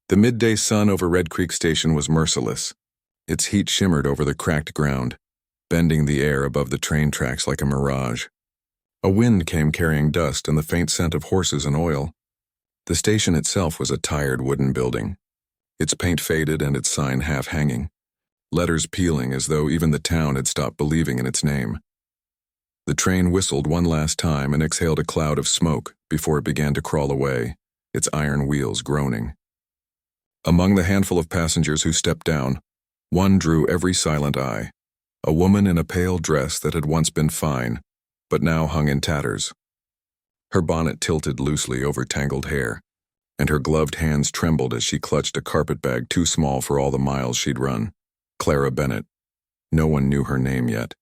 The midday sun over Red Creek Station was merciless. Its heat shimmered over the cracked ground, bending the air above the train tracks like a mirage. A wind came carrying dust and the faint scent of horses and oil. The station itself was a tired wooden building, its paint faded and its sign half-hanging, letters peeling as though even the town had stopped believing in its name. The train whistled one last time and exhaled a cloud of smoke before it began to crawl away, its iron wheels groaning. Among the handful of passengers who stepped down, one drew every silent eye, a woman in a pale dress that had once been fine, but now hung in tatters. Her bonnet tilted loosely over tangled hair, and her gloved hands trembled as she clutched a carpetbag too small for all the miles she'd run. Clara Bennett. No one knew her name yet.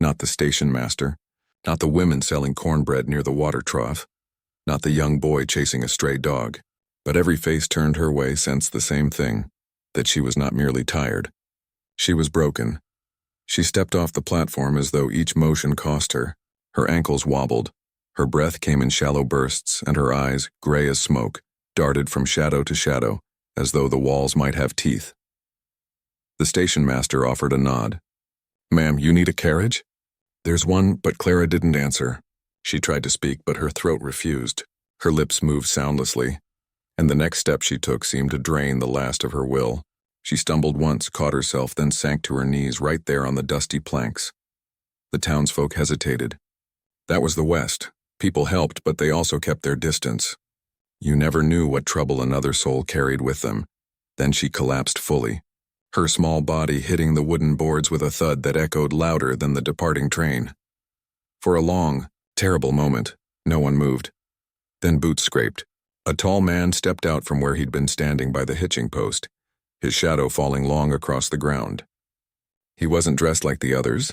Not the station master, not the women selling cornbread near the water trough, not the young boy chasing a stray dog, but every face turned her way sensed the same thing, that she was not merely tired. She was broken. She stepped off the platform as though each motion cost her. Her ankles wobbled. Her breath came in shallow bursts, and her eyes, gray as smoke, darted from shadow to shadow, as though the walls might have teeth. The station master offered a nod. "Ma'am, you need a carriage?" "There's one," but Clara didn't answer. She tried to speak, but her throat refused. Her lips moved soundlessly, and the next step she took seemed to drain the last of her will. She stumbled once, caught herself, then sank to her knees right there on the dusty planks. The townsfolk hesitated. That was the West. People helped, but they also kept their distance. You never knew what trouble another soul carried with them. Then she collapsed fully, her small body hitting the wooden boards with a thud that echoed louder than the departing train. For a long, terrible moment, no one moved. Then boots scraped. A tall man stepped out from where he'd been standing by the hitching post, his shadow falling long across the ground. He wasn't dressed like the others.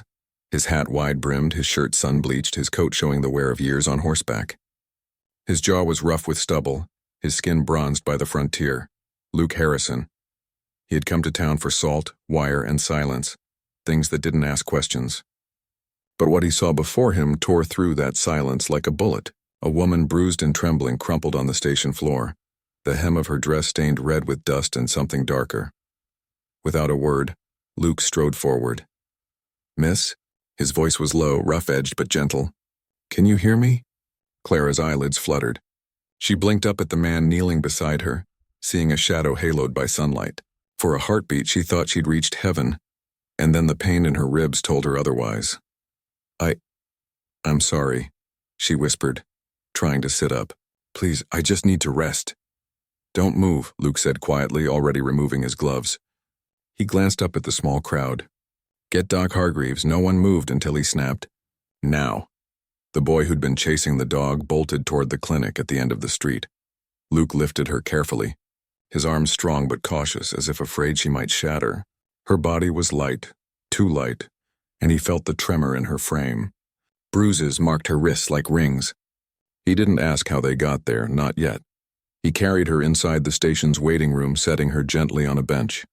His hat wide-brimmed, his shirt sun-bleached, his coat showing the wear of years on horseback. His jaw was rough with stubble, his skin bronzed by the frontier. Luke Harrison. He had come to town for salt, wire, and silence, things that didn't ask questions. But what he saw before him tore through that silence like a bullet. A woman bruised and trembling crumpled on the station floor, the hem of her dress stained red with dust and something darker. Without a word, Luke strode forward. "Miss?" His voice was low, rough-edged but gentle. "Can you hear me?" Clara's eyelids fluttered. She blinked up at the man kneeling beside her, seeing a shadow haloed by sunlight. For a heartbeat, she thought she'd reached heaven, and then the pain in her ribs told her otherwise. I'm sorry," she whispered, trying to sit up. "Please, I just need to rest." "Don't move," Luke said quietly, already removing his gloves. He glanced up at the small crowd. "Get Doc Hargreaves." No one moved until he snapped, "Now." The boy who'd been chasing the dog bolted toward the clinic at the end of the street. Luke lifted her carefully, his arms strong but cautious, as if afraid she might shatter. Her body was light, too light, and he felt the tremor in her frame. Bruises marked her wrists like rings. He didn't ask how they got there, not yet. He carried her inside the station's waiting room, setting her gently on a bench.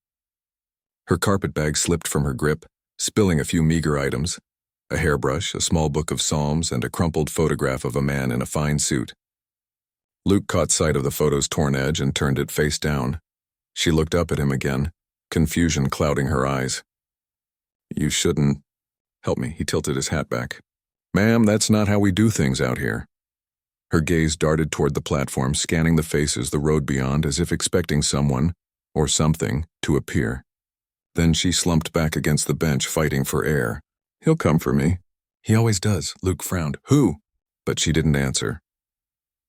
Her carpetbag slipped from her grip, spilling a few meager items, a hairbrush, a small book of psalms, and a crumpled photograph of a man in a fine suit. Luke caught sight of the photo's torn edge and turned it face down. She looked up at him again, confusion clouding her eyes. "You shouldn't. Help me." He tilted his hat back. "Ma'am, that's not how we do things out here." Her gaze darted toward the platform, scanning the faces the road beyond as if expecting someone, or something, to appear. Then she slumped back against the bench, fighting for air. "He'll come for me." "He always does." Luke frowned. "Who?" But she didn't answer.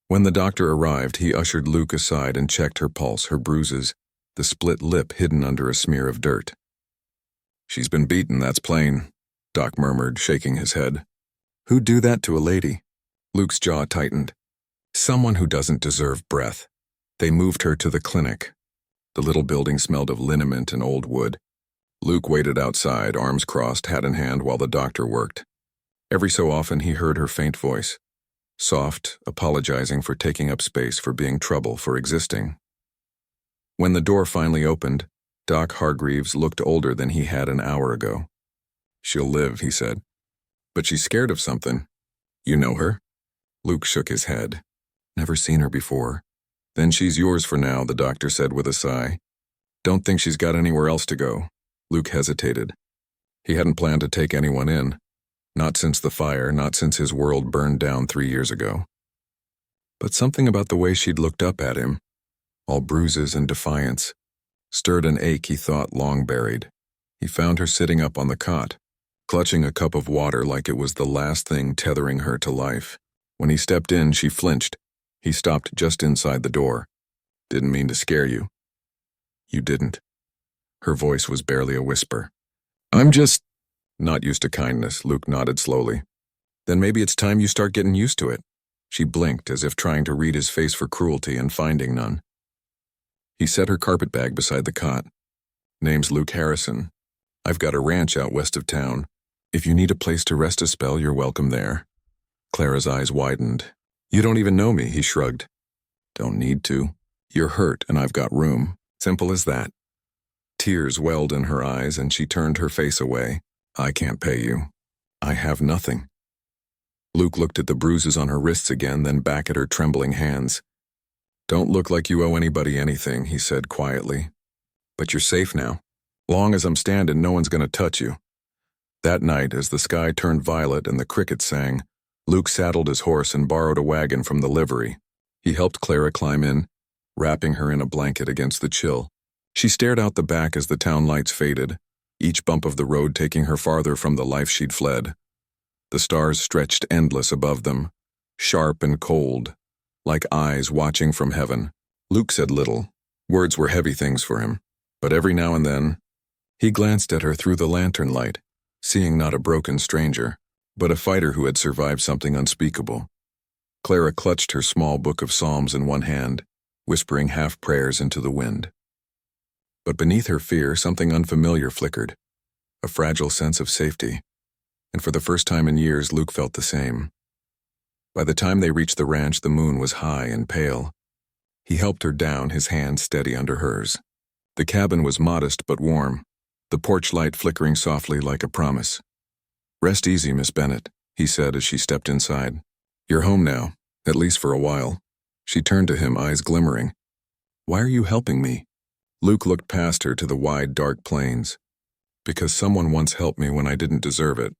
When the doctor arrived, he ushered Luke aside and checked her pulse, her bruises, the split lip hidden under a smear of dirt. "She's been beaten, that's plain," Doc murmured, shaking his head. "Who'd do that to a lady?" Luke's jaw tightened. "Someone who doesn't deserve breath." They moved her to the clinic. The little building smelled of liniment and old wood. Luke waited outside, arms crossed, hat in hand, while the doctor worked. Every so often he heard her faint voice, soft, apologizing for taking up space, for being trouble, for existing. When the door finally opened, Doc Hargreaves looked older than he had an hour ago. "She'll live," he said. "But she's scared of something." "You know her?" Luke shook his head. "Never seen her before." Then she's yours for now, the doctor said with a sigh. Don't think she's got anywhere else to go. Luke hesitated. He hadn't planned to take anyone in. Not since the fire, not since his world burned down 3 years ago. But something about the way she'd looked up at him, all bruises and defiance, stirred an ache he thought long buried. He found her sitting up on the cot, clutching a cup of water like it was the last thing tethering her to life. When he stepped in, she flinched. He stopped just inside the door. Didn't mean to scare you. You didn't. Her voice was barely a whisper. I'm just not used to kindness, Luke nodded slowly. Then maybe it's time you start getting used to it. She blinked as if trying to read his face for cruelty and finding none. He set her carpet bag beside the cot. Name's Luke Harrison. I've got a ranch out west of town. If you need a place to rest a spell, you're welcome there. Clara's eyes widened. You don't even know me, he shrugged. Don't need to. You're hurt and I've got room. Simple as that. Tears welled in her eyes and she turned her face away. I can't pay you. I have nothing. Luke looked at the bruises on her wrists again, then back at her trembling hands. Don't look like you owe anybody anything, he said quietly. But you're safe now. Long as I'm standing, no one's going to touch you. That night, as the sky turned violet and the crickets sang, Luke saddled his horse and borrowed a wagon from the livery. He helped Clara climb in, wrapping her in a blanket against the chill. She stared out the back as the town lights faded, each bump of the road taking her farther from the life she'd fled. The stars stretched endless above them, sharp and cold, like eyes watching from heaven. Luke said little. Words were heavy things for him, but every now and then, he glanced at her through the lantern light, seeing not a broken stranger, but a fighter who had survived something unspeakable. Clara clutched her small book of psalms in one hand, whispering half-prayers into the wind. But beneath her fear, something unfamiliar flickered, a fragile sense of safety. And for the first time in years, Luke felt the same. By the time they reached the ranch, the moon was high and pale. He helped her down, his hand steady under hers. The cabin was modest but warm, the porch light flickering softly like a promise. Rest easy, Miss Bennett, he said as she stepped inside. You're home now, at least for a while. She turned to him, eyes glimmering. Why are you helping me? Luke looked past her to the wide, dark plains. Because someone once helped me when I didn't deserve it.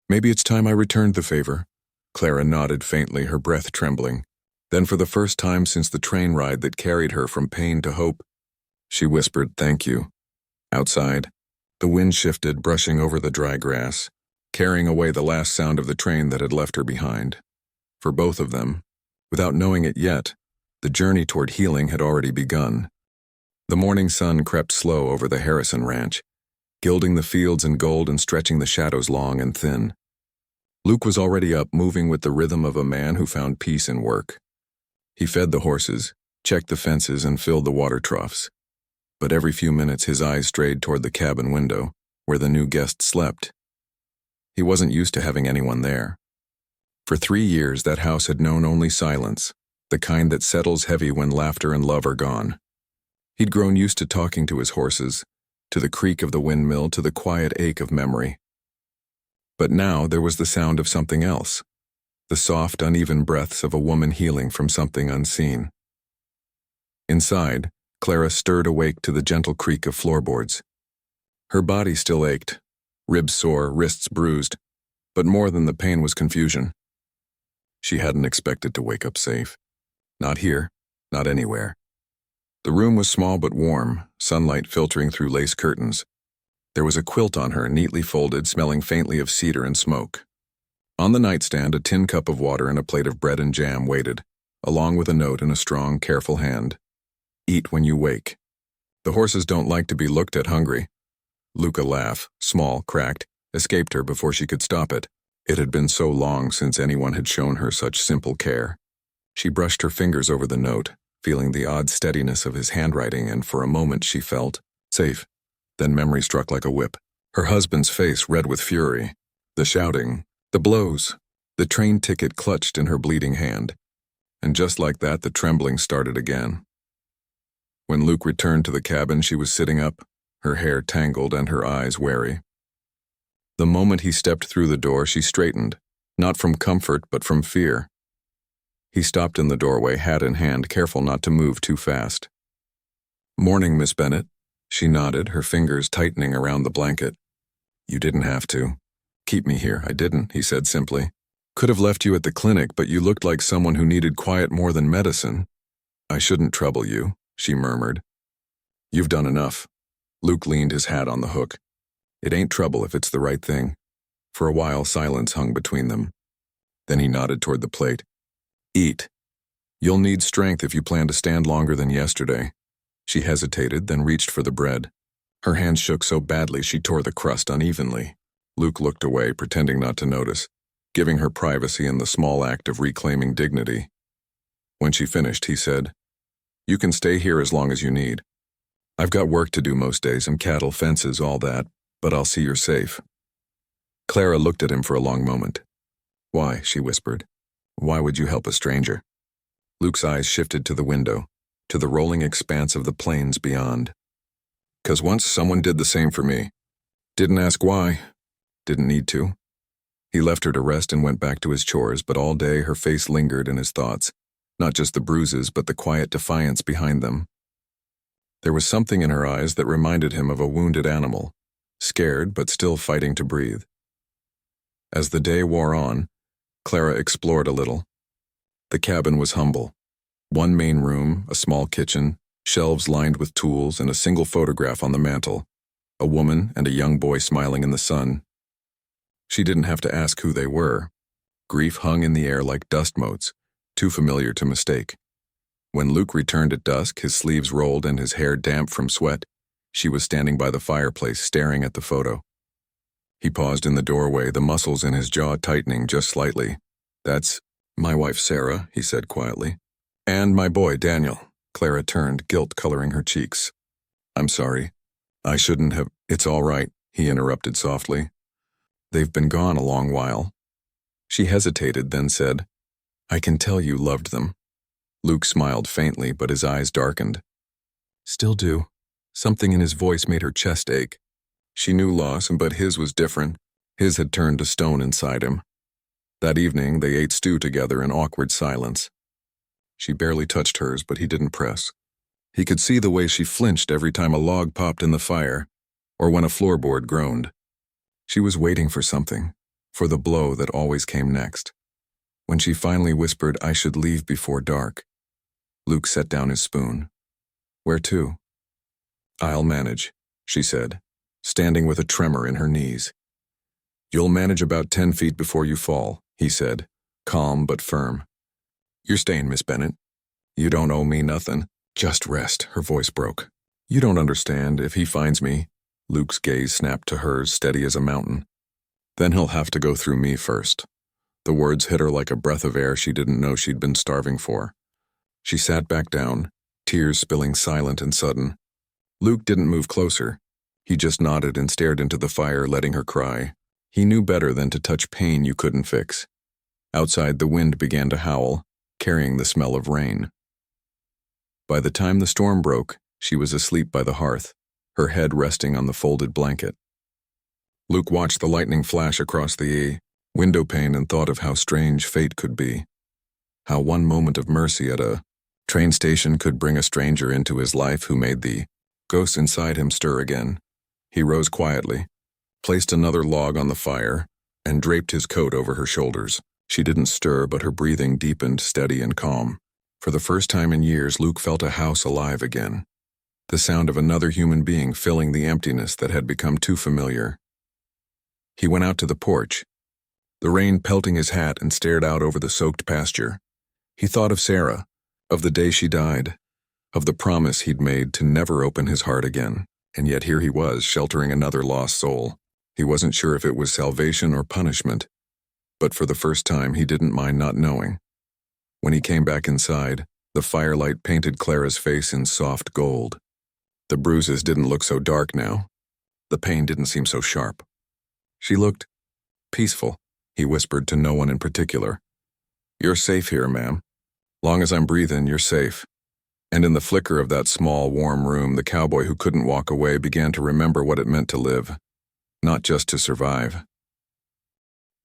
Maybe it's time I returned the favor. Clara nodded faintly, her breath trembling. Then for the first time since the train ride that carried her from pain to hope, she whispered, thank you. Outside, the wind shifted, brushing over the dry grass, carrying away the last sound of the train that had left her behind. For both of them, without knowing it yet, the journey toward healing had already begun. The morning sun crept slow over the Harrison ranch, gilding the fields in gold and stretching the shadows long and thin. Luke was already up, moving with the rhythm of a man who found peace in work. He fed the horses, checked the fences, and filled the water troughs. But every few minutes his eyes strayed toward the cabin window, where the new guest slept. He wasn't used to having anyone there. For 3 years that house had known only silence, the kind that settles heavy when laughter and love are gone. He'd grown used to talking to his horses, to the creak of the windmill, to the quiet ache of memory. But now there was the sound of something else, the soft, uneven breaths of a woman healing from something unseen. Inside, Clara stirred awake to the gentle creak of floorboards. Her body still ached, ribs sore, wrists bruised, but more than the pain was confusion. She hadn't expected to wake up safe. Not here, not anywhere. The room was small but warm, sunlight filtering through lace curtains. There was a quilt on her, neatly folded, smelling faintly of cedar and smoke. On the nightstand, a tin cup of water and a plate of bread and jam waited, along with a note in a strong, careful hand. Eat when you wake. The horses don't like to be looked at hungry. Luca laugh, small, cracked, escaped her before she could stop it. It had been so long since anyone had shown her such simple care. She brushed her fingers over the note, feeling the odd steadiness of his handwriting, and for a moment she felt safe. Then memory struck like a whip. Her husband's face red with fury. The shouting, the blows, the train ticket clutched in her bleeding hand. And just like that, the trembling started again. When Luke returned to the cabin, she was sitting up, her hair tangled and her eyes wary. The moment he stepped through the door, she straightened, not from comfort but from fear. He stopped in the doorway, hat in hand, careful not to move too fast. "Morning, Miss Bennett." She nodded, her fingers tightening around the blanket. "You didn't have to. Keep me here." "I didn't," he said simply. "Could have left you at the clinic, but you looked like someone who needed quiet more than medicine." "I shouldn't trouble you," she murmured. "You've done enough." Luke leaned his hat on the hook. "It ain't trouble if it's the right thing." For a while, silence hung between them. Then he nodded toward the plate. "Eat. You'll need strength if you plan to stand longer than yesterday." She hesitated, then reached for the bread. Her hands shook so badly she tore the crust unevenly. Luke looked away, pretending not to notice, giving her privacy in the small act of reclaiming dignity. When she finished, he said, "You can stay here as long as you need. I've got work to do most days, and cattle, fences, all that, but I'll see you're safe." Clara looked at him for a long moment. "Why?" she whispered. "Why would you help a stranger?" Luke's eyes shifted to the window, to the rolling expanse of the plains beyond. "'Cause once someone did the same for me. Didn't ask why. Didn't need to." He left her to rest and went back to his chores, but all day her face lingered in his thoughts, not just the bruises, but the quiet defiance behind them. There was something in her eyes that reminded him of a wounded animal, scared but still fighting to breathe. As the day wore on, Clara explored a little. The cabin was humble. One main room, a small kitchen, shelves lined with tools, and a single photograph on the mantel, a woman and a young boy smiling in the sun. She didn't have to ask who they were. Grief hung in the air like dust motes, too familiar to mistake. When Luke returned at dusk, his sleeves rolled and his hair damp from sweat, she was standing by the fireplace staring at the photo. He paused in the doorway, the muscles in his jaw tightening just slightly. "That's my wife, Sarah," he said quietly. "And my boy, Daniel." Clara turned, guilt coloring her cheeks. "I'm sorry. I shouldn't have—" "It's all right," he interrupted softly. "They've been gone a long while." She hesitated, then said, "I can tell you loved them." Luke smiled faintly, but his eyes darkened. "Still do." Something in his voice made her chest ache. She knew loss, but his was different. His had turned to stone inside him. That evening, they ate stew together in awkward silence. She barely touched hers, but he didn't press. He could see the way she flinched every time a log popped in the fire, or when a floorboard groaned. She was waiting for something, for the blow that always came next. When she finally whispered, "I should leave before dark," Luke set down his spoon. "Where to?" "I'll manage," she said, standing with a tremor in her knees. "You'll manage about 10 feet before you fall," he said, calm but firm. "You're staying, Miss Bennett. You don't owe me nothing. Just rest." Her voice broke. "You don't understand. If he finds me—" Luke's gaze snapped to hers, steady as a mountain. "Then he'll have to go through me first." The words hit her like a breath of air she didn't know she'd been starving for. She sat back down, tears spilling silent and sudden. Luke didn't move closer. He just nodded and stared into the fire, letting her cry. He knew better than to touch pain you couldn't fix. Outside, the wind began to howl, carrying the smell of rain. By the time the storm broke, she was asleep by the hearth, her head resting on the folded blanket. Luke watched the lightning flash across the window pane and thought of how strange fate could be. How one moment of mercy at a train station could bring a stranger into his life who made the ghosts inside him stir again. He rose quietly, placed another log on the fire, and draped his coat over her shoulders. She didn't stir, but her breathing deepened, steady and calm. For the first time in years, Luke felt a house alive again. The sound of another human being filling the emptiness that had become too familiar. He went out to the porch, the rain pelting his hat, and stared out over the soaked pasture. He thought of Sarah, of the day she died, of the promise he'd made to never open his heart again. And yet here he was, sheltering another lost soul. He wasn't sure if it was salvation or punishment, but for the first time he didn't mind not knowing. When he came back inside, the firelight painted Clara's face in soft gold. The bruises didn't look so dark now. The pain didn't seem so sharp. She looked peaceful, he whispered to no one in particular. "You're safe here, ma'am. Long as I'm breathing, you're safe." And in the flicker of that small, warm room, the cowboy who couldn't walk away began to remember what it meant to live, not just to survive.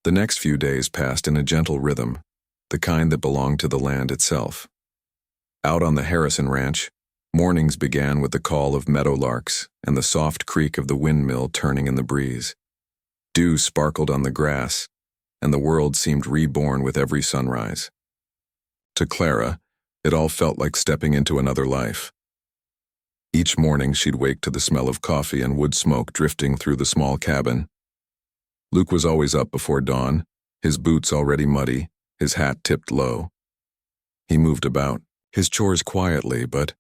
The next few days passed in a gentle rhythm. the kind that belonged to the land itself. Out on the Harrison Ranch, mornings began with the call of meadowlarks and the soft creak of the windmill turning in the breeze. Dew sparkled on the grass, and the world seemed reborn with every sunrise. To Clara, it all felt like stepping into another life. Each morning she'd wake to the smell of coffee and wood smoke drifting through the small cabin. Luke was always up before dawn, his boots already muddy, his hat tipped low. He moved about, his chores quietly, but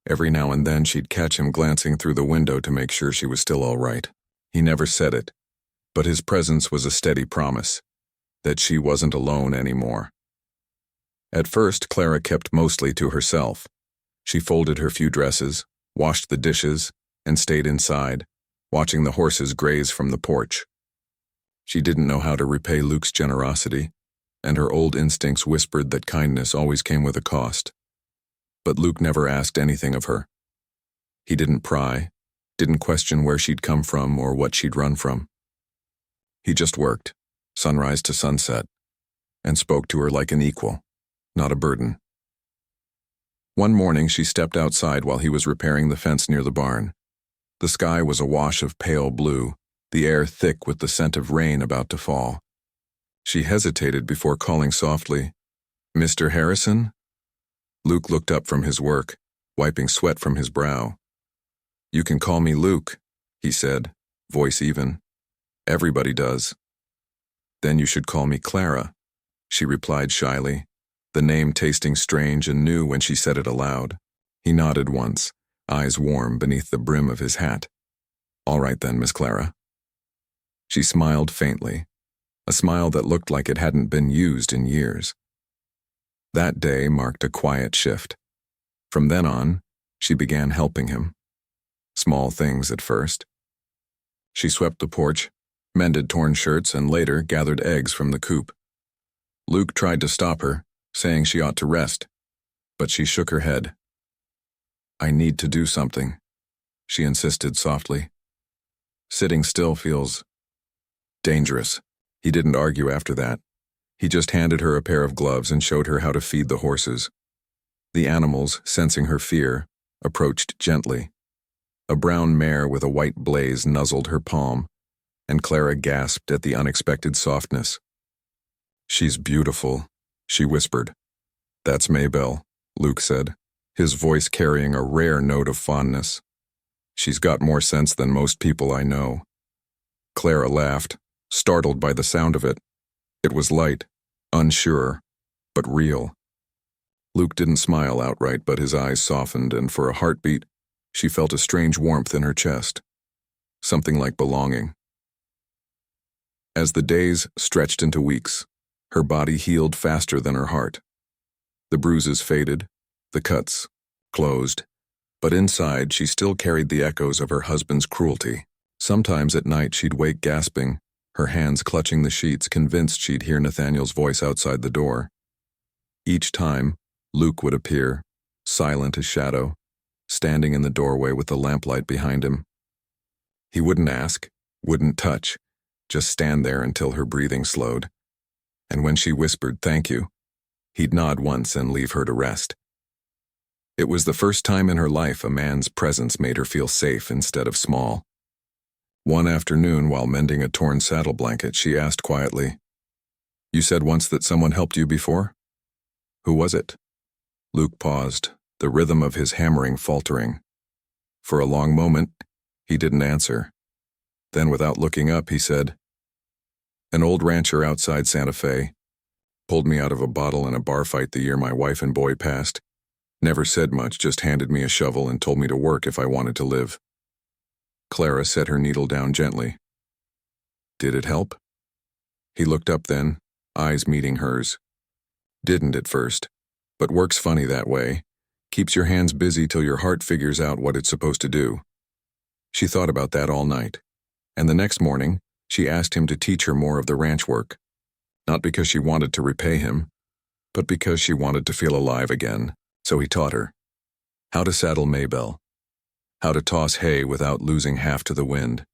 every now and then she'd catch him glancing through the window to make sure she was still all right. He never said it, but his presence was a steady promise that she wasn't alone anymore. At first, Clara kept mostly to herself. She folded her few dresses, washed the dishes, and stayed inside, watching the horses graze from the porch. She didn't know how to repay Luke's generosity, and her old instincts whispered that kindness always came with a cost. But Luke never asked anything of her. He didn't pry, didn't question where she'd come from or what she'd run from. He just worked, sunrise to sunset, and spoke to her like an equal, not a burden. One morning she stepped outside while he was repairing the fence near the barn. The sky was a wash of pale blue, the air thick with the scent of rain about to fall. She hesitated before calling softly, "Mr. Harrison?" Luke looked up from his work, wiping sweat from his brow. "You can call me Luke," he said, voice even. "Everybody does." "Then you should call me Clara," she replied shyly, the name tasting strange and new when she said it aloud. He nodded once, eyes warm beneath the brim of his hat. "All right then, Miss Clara." She smiled faintly, a smile that looked like it hadn't been used in years. That day marked a quiet shift. From then on, she began helping him. Small things at first. She swept the porch, mended torn shirts, and later gathered eggs from the coop. Luke tried to stop her, saying she ought to rest, but she shook her head. "I need to do something," she insisted softly. "Sitting still feels dangerous." He didn't argue after that. He just handed her a pair of gloves and showed her how to feed the horses. The animals, sensing her fear, approached gently. A brown mare with a white blaze nuzzled her palm, and Clara gasped at the unexpected softness. "She's beautiful," she whispered. "That's Maybelle," Luke said, his voice carrying a rare note of fondness. "She's got more sense than most people I know." Clara laughed, startled by the sound of it. It was light, unsure, but real. Luke didn't smile outright, but his eyes softened, and for a heartbeat, she felt a strange warmth in her chest. Something like belonging. As the days stretched into weeks, her body healed faster than her heart. The bruises faded, the cuts closed, but inside she still carried the echoes of her husband's cruelty. Sometimes at night she'd wake gasping, her hands clutching the sheets, convinced she'd hear Nathaniel's voice outside the door. Each time, Luke would appear, silent as shadow, standing in the doorway with the lamplight behind him. He wouldn't ask, wouldn't touch, just stand there until her breathing slowed. And when she whispered thank you, he'd nod once and leave her to rest. It was the first time in her life a man's presence made her feel safe instead of small. One afternoon, while mending a torn saddle blanket, she asked quietly, "You said once that someone helped you before? Who was it?" Luke paused, the rhythm of his hammering faltering. For a long moment, he didn't answer. Then, without looking up, he said, "An old rancher outside Santa Fe. Pulled me out of a bottle in a bar fight the year my wife and boy passed. Never said much, just handed me a shovel and told me to work if I wanted to live." Clara set her needle down gently. "Did it help?" He looked up then, eyes meeting hers. "Didn't at first, but work's funny that way. Keeps your hands busy till your heart figures out what it's supposed to do." She thought about that all night, and the next morning, she asked him to teach her more of the ranch work. Not because she wanted to repay him, but because she wanted to feel alive again, so he taught her. How to saddle Maybelle. How to toss hay without losing half to the wind.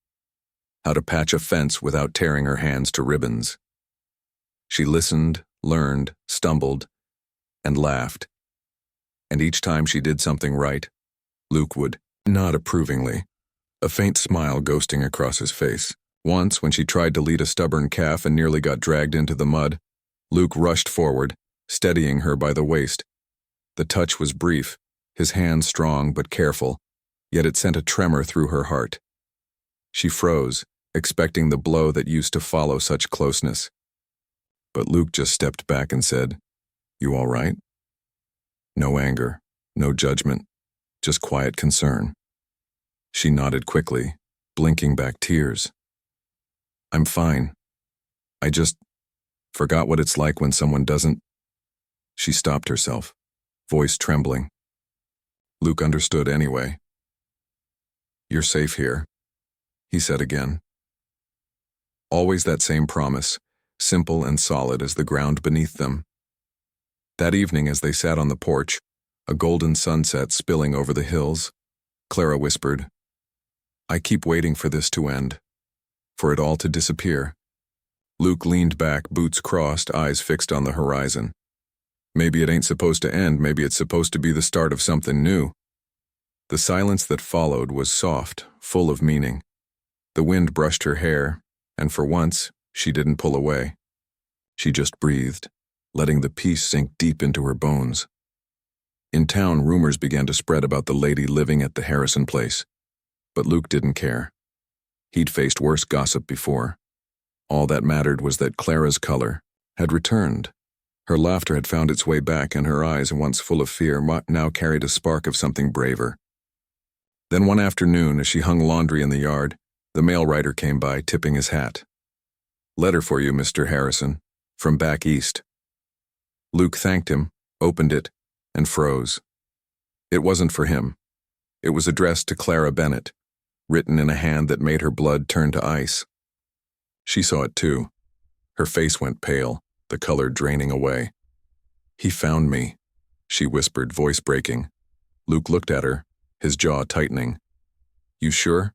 How to patch a fence without tearing her hands to ribbons. She listened, learned, stumbled, and laughed. And each time she did something right, Luke would nod approvingly, a faint smile ghosting across his face. Once, when she tried to lead a stubborn calf and nearly got dragged into the mud, Luke rushed forward, steadying her by the waist. The touch was brief, his hand strong but careful, yet it sent a tremor through her heart. She froze, expecting the blow that used to follow such closeness. But Luke just stepped back and said, "You all right?" No anger, no judgment, just quiet concern. She nodded quickly, blinking back tears. "I'm fine. I just forgot what it's like when someone doesn't." She stopped herself, voice trembling. Luke understood anyway. "You're safe here," he said again. Always that same promise, simple and solid as the ground beneath them. That evening, as they sat on the porch, a golden sunset spilling over the hills, Clara whispered, "I keep waiting for this to end, for it all to disappear." Luke leaned back, boots crossed, eyes fixed on the horizon. Maybe it ain't supposed to end, maybe it's supposed to be the start of something new. The silence that followed was soft, full of meaning. The wind brushed her hair, and for once, she didn't pull away. She just breathed, letting the peace sink deep into her bones. In town, rumors began to spread about the lady living at the Harrison place. But Luke didn't care. He'd faced worse gossip before. All that mattered was that Clara's color had returned. Her laughter had found its way back, and her eyes, once full of fear, now carried a spark of something braver. Then one afternoon, as she hung laundry in the yard, the mail rider came by, tipping his hat. "Letter for you, Mr. Harrison, from back east." Luke thanked him, opened it, and froze. It wasn't for him. It was addressed to Clara Bennett, written in a hand that made her blood turn to ice. She saw it too. Her face went pale, the color draining away. "He found me," she whispered, voice breaking. Luke looked at her, his jaw tightening. "You sure?"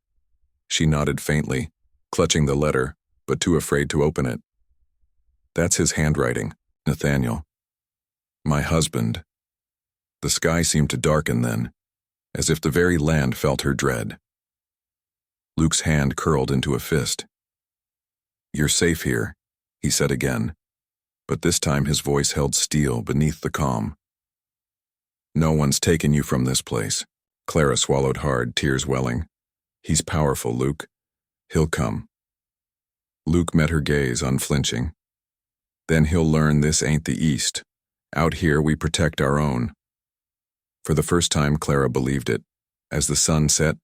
She nodded faintly, clutching the letter, but too afraid to open it. "That's his handwriting, Nathaniel. My husband." The sky seemed to darken then, as if the very land felt her dread. Luke's hand curled into a fist. "You're safe here," he said again, but this time his voice held steel beneath the calm. "No one's taken you from this place." Clara swallowed hard, tears welling. "He's powerful, Luke. He'll come." Luke met her gaze, unflinching. "Then he'll learn this ain't the East. Out here we protect our own." For the first time, Clara believed it. As the sun set,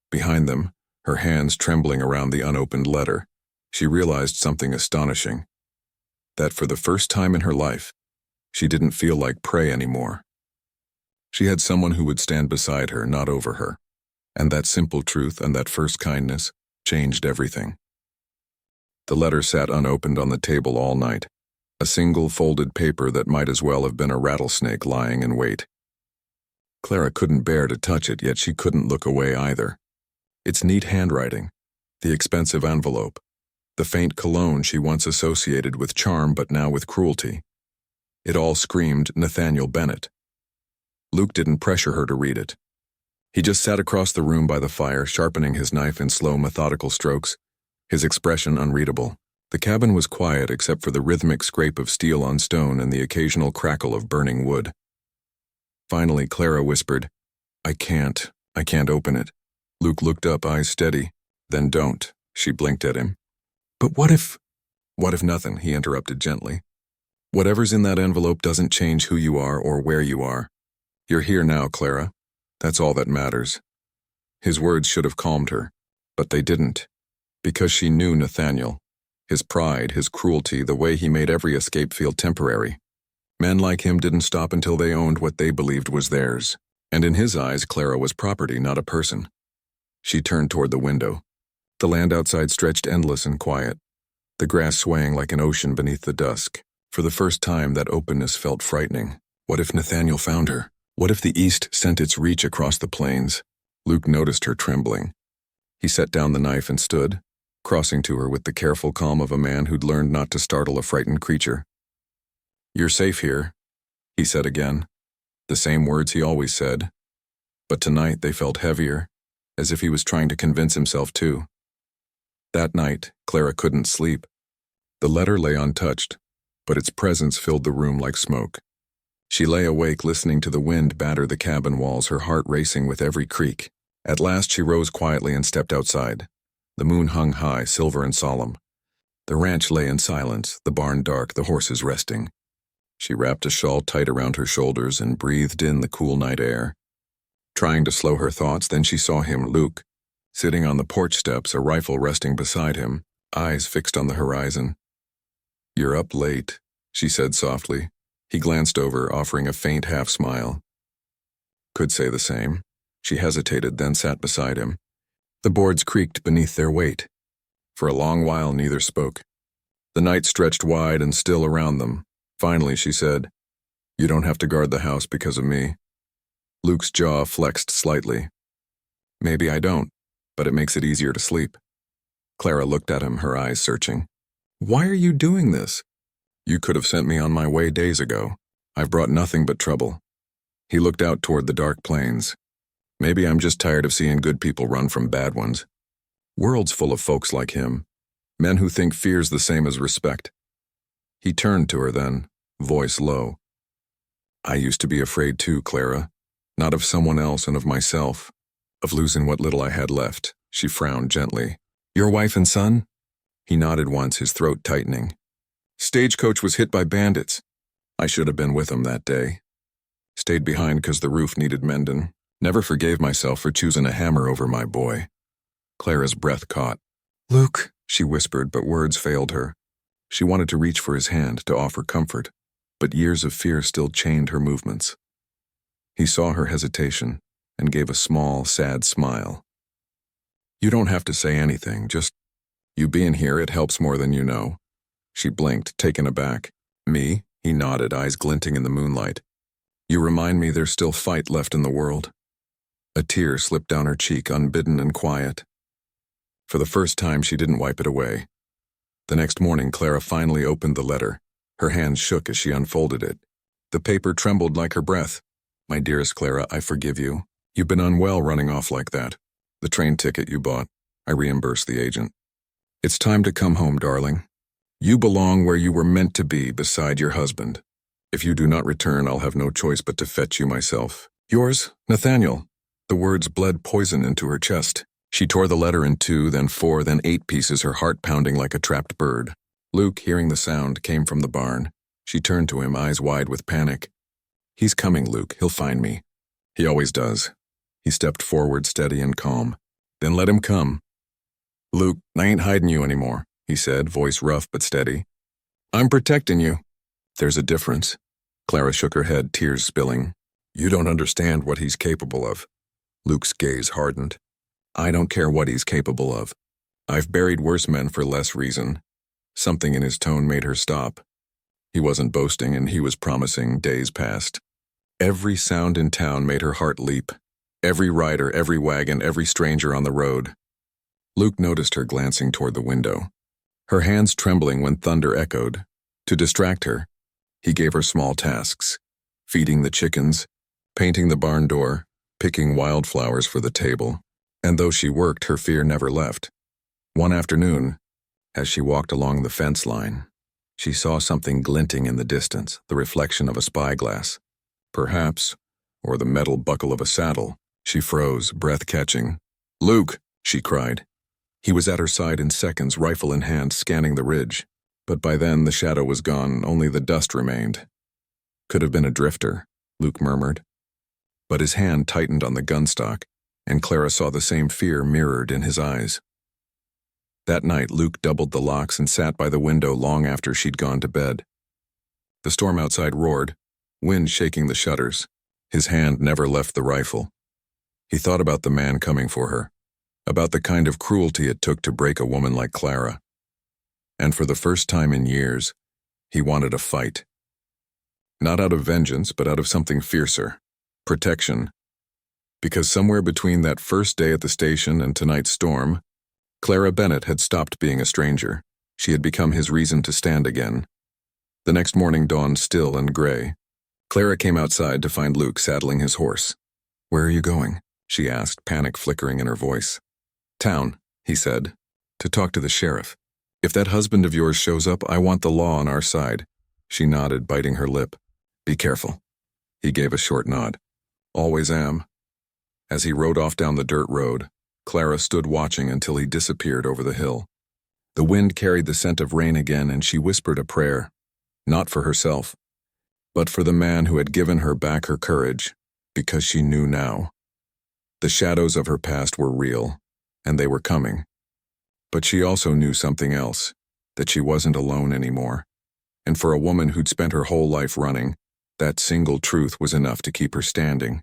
behind them, her hands trembling around the unopened letter, she realized something astonishing. That for the first time in her life, she didn't feel like prey anymore. She had someone who would stand beside her, not over her. And that simple truth and that first kindness changed everything. The letter sat unopened on the table all night, a single folded paper that might as well have been a rattlesnake lying in wait. Clara couldn't bear to touch it, yet she couldn't look away either. Its neat handwriting, the expensive envelope, the faint cologne she once associated with charm but now with cruelty. It all screamed Nathaniel Bennett. Luke didn't pressure her to read it. He just sat across the room by the fire, sharpening his knife in slow, methodical strokes, his expression unreadable. The cabin was quiet except for the rhythmic scrape of steel on stone and the occasional crackle of burning wood. Finally, Clara whispered, I can't open it." Luke looked up, eyes steady. "Then don't," she blinked at him. "But what if—" "What if nothing?" he interrupted gently. "Whatever's in that envelope doesn't change who you are or where you are. You're here now, Clara. That's all that matters." His words should have calmed her, but they didn't, because she knew Nathaniel, his pride, his cruelty, the way he made every escape feel temporary. Men like him didn't stop until they owned what they believed was theirs, and in his eyes, Clara was property, not a person. She turned toward the window. The land outside stretched endless and quiet, the grass swaying like an ocean beneath the dusk. For the first time, that openness felt frightening. What if Nathaniel found her? What if the East sent its reach across the plains? Luke noticed her trembling. He set down the knife and stood, crossing to her with the careful calm of a man who'd learned not to startle a frightened creature. "You're safe here," he said again, the same words he always said. But tonight they felt heavier, as if he was trying to convince himself too. That night, Clara couldn't sleep. The letter lay untouched, but its presence filled the room like smoke. She lay awake listening to the wind batter the cabin walls, her heart racing with every creak. At last she rose quietly and stepped outside. The moon hung high, silver and solemn. The ranch lay in silence, the barn dark, the horses resting. She wrapped a shawl tight around her shoulders and breathed in the cool night air. Trying to slow her thoughts, then she saw him, Luke, sitting on the porch steps, a rifle resting beside him, eyes fixed on the horizon. "You're up late," she said softly. He glanced over, offering a faint half-smile. Could say the same. She hesitated, then sat beside him. The boards creaked beneath their weight. For a long while neither spoke. The night stretched wide and still around them. Finally she said, "You don't have to guard the house because of me." Luke's jaw flexed slightly. "Maybe I don't, but it makes it easier to sleep." Clara looked at him, her eyes searching. "Why are you doing this?" "You could have sent me on my way days ago. I've brought nothing but trouble." He looked out toward the dark plains. "Maybe I'm just tired of seeing good people run from bad ones. World's full of folks like him, men who think fear's the same as respect." He turned to her then, voice low. "I used to be afraid too, Clara. Not of someone else and of myself. Of losing what little I had left." She frowned gently. "Your wife and son?" He nodded once, his throat tightening. "Stagecoach was hit by bandits. I should have been with them that day. Stayed behind 'cause the roof needed mending. Never forgave myself for choosing a hammer over my boy." Clara's breath caught. "Luke," she whispered, but words failed her. She wanted to reach for his hand, to offer comfort, but years of fear still chained her movements. He saw her hesitation and gave a small, sad smile. "You don't have to say anything, just you being here, it helps more than you know." She blinked, taken aback. "Me?" He nodded, eyes glinting in the moonlight. "You remind me there's still fight left in the world." A tear slipped down her cheek, unbidden and quiet. For the first time, she didn't wipe it away. The next morning, Clara finally opened the letter. Her hands shook as she unfolded it. The paper trembled like her breath. "My dearest Clara, I forgive you. You've been unwell running off like that. The train ticket you bought, I reimbursed the agent. It's time to come home, darling. You belong where you were meant to be, beside your husband. If you do not return, I'll have no choice but to fetch you myself. Yours, Nathaniel." The words bled poison into her chest. She tore the letter in 2, then 4, then 8 pieces, her heart pounding like a trapped bird. Luke, hearing the sound, came from the barn. She turned to him, eyes wide with panic. "He's coming, Luke. He'll find me. He always does." He stepped forward, steady and calm. "Then let him come." "Luke, I ain't hiding you anymore," he said, voice rough but steady. "I'm protecting you." "There's a difference." Clara shook her head, tears spilling. "You don't understand what he's capable of." Luke's gaze hardened. "I don't care what he's capable of. I've buried worse men for less reason." Something in his tone made her stop. He wasn't boasting, and he was promising. Days passed. Every sound in town made her heart leap. Every rider, every wagon, every stranger on the road. Luke noticed her glancing toward the window, her hands trembling when thunder echoed. To distract her, he gave her small tasks: feeding the chickens, painting the barn door, picking wildflowers for the table. And though she worked, her fear never left. One afternoon, as she walked along the fence line, she saw something glinting in the distance, the reflection of a spyglass. Perhaps, or the metal buckle of a saddle. She froze, breath catching. "Luke!" she cried. He was at her side in seconds, rifle in hand, scanning the ridge. But by then the shadow was gone, only the dust remained. "Could have been a drifter," Luke murmured. But his hand tightened on the gunstock, and Clara saw the same fear mirrored in his eyes. That night, Luke doubled the locks and sat by the window long after she'd gone to bed. The storm outside roared, wind shaking the shutters. His hand never left the rifle. He thought about the man coming for her, about the kind of cruelty it took to break a woman like Clara. And for the first time in years, he wanted a fight. Not out of vengeance, but out of something fiercer. Protection. Because somewhere between that first day at the station and tonight's storm, Clara Bennett had stopped being a stranger. She had become his reason to stand again. The next morning dawned still and gray. Clara came outside to find Luke saddling his horse. "Where are you going?" she asked, panic flickering in her voice. "Town," he said, "to talk to the sheriff. If that husband of yours shows up, I want the law on our side." She nodded, biting her lip. "Be careful." He gave a short nod. "Always am." As he rode off down the dirt road, Clara stood watching until he disappeared over the hill. The wind carried the scent of rain again, and she whispered a prayer, not for herself, but for the man who had given her back her courage, because she knew now. The shadows of her past were real, and they were coming. But she also knew something else, that she wasn't alone anymore. And for a woman who'd spent her whole life running, that single truth was enough to keep her standing.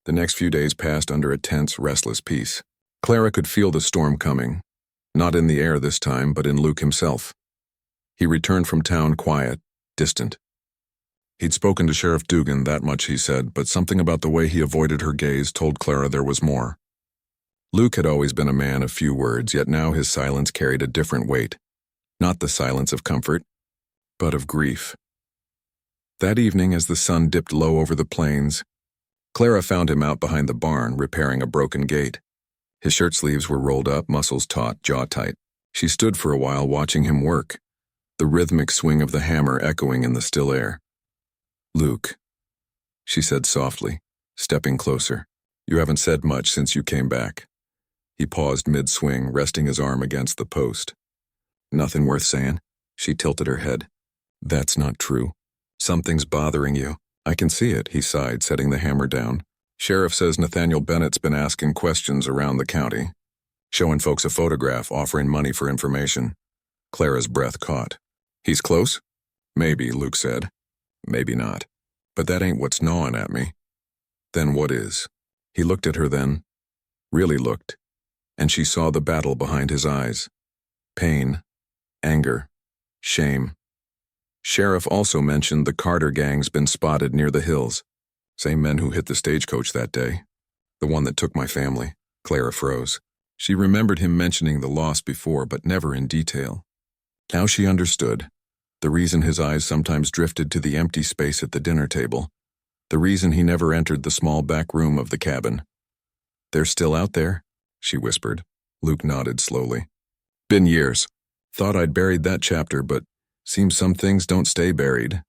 The next few days passed under a tense, restless peace. Clara could feel the storm coming, not in the air this time, but in Luke himself. He returned from town quiet, distant. He'd spoken to Sheriff Dugan, that much he said, but something about the way he avoided her gaze told Clara there was more. Luke had always been a man of few words, yet now his silence carried a different weight. Not the silence of comfort, but of grief. That evening, as the sun dipped low over the plains, Clara found him out behind the barn, repairing a broken gate. His shirt sleeves were rolled up, muscles taut, jaw tight. She stood for a while watching him work, the rhythmic swing of the hammer echoing in the still air. "Luke," she said softly, stepping closer. "You haven't said much since you came back." He paused mid-swing, resting his arm against the post. "Nothing worth saying?" She tilted her head. "That's not true. Something's bothering you. I can see it," he sighed, setting the hammer down. "Sheriff says Nathaniel Bennett's been asking questions around the county, showing folks a photograph, offering money for information." Clara's breath caught. "He's close?" "Maybe," Luke said. "Maybe not. But that ain't what's gnawing at me." "Then what is?" He looked at her then, really looked, and she saw the battle behind his eyes. Pain, anger, shame. Sheriff also mentioned the Carter gang's been spotted near the hills. Same men who hit the stagecoach that day. The one that took my family. Clara froze. She remembered him mentioning the loss before, but never in detail. Now she understood. The reason his eyes sometimes drifted to the empty space at the dinner table. The reason he never entered the small back room of the cabin. "They're still out there?" she whispered. Luke nodded slowly. "Been years. Thought I'd buried that chapter, but seems some things don't stay buried."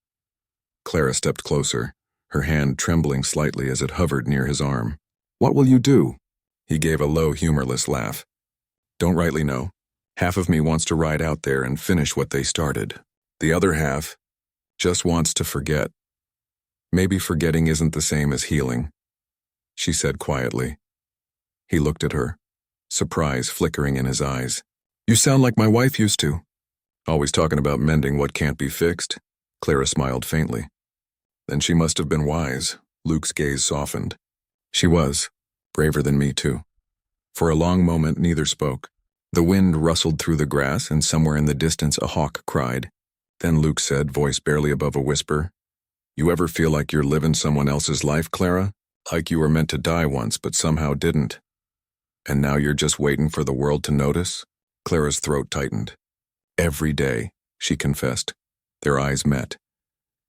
Clara stepped closer, her hand trembling slightly as it hovered near his arm. "What will you do?" He gave a low, humorless laugh. "Don't rightly know. Half of me wants to ride out there and finish what they started. The other half just wants to forget. Maybe forgetting isn't the same as healing," she said quietly. He looked at her, surprise flickering in his eyes. "You sound like my wife used to." "Always talking about mending what can't be fixed." Clara smiled faintly. "Then she must have been wise." Luke's gaze softened. "She was. Braver than me, too." For a long moment, neither spoke. The wind rustled through the grass, and somewhere in the distance a hawk cried. Then Luke said, voice barely above a whisper, "You ever feel like you're living someone else's life, Clara? Like you were meant to die once, but somehow didn't? And now you're just waiting for the world to notice?" Clara's throat tightened. "Every day," she confessed. Their eyes met.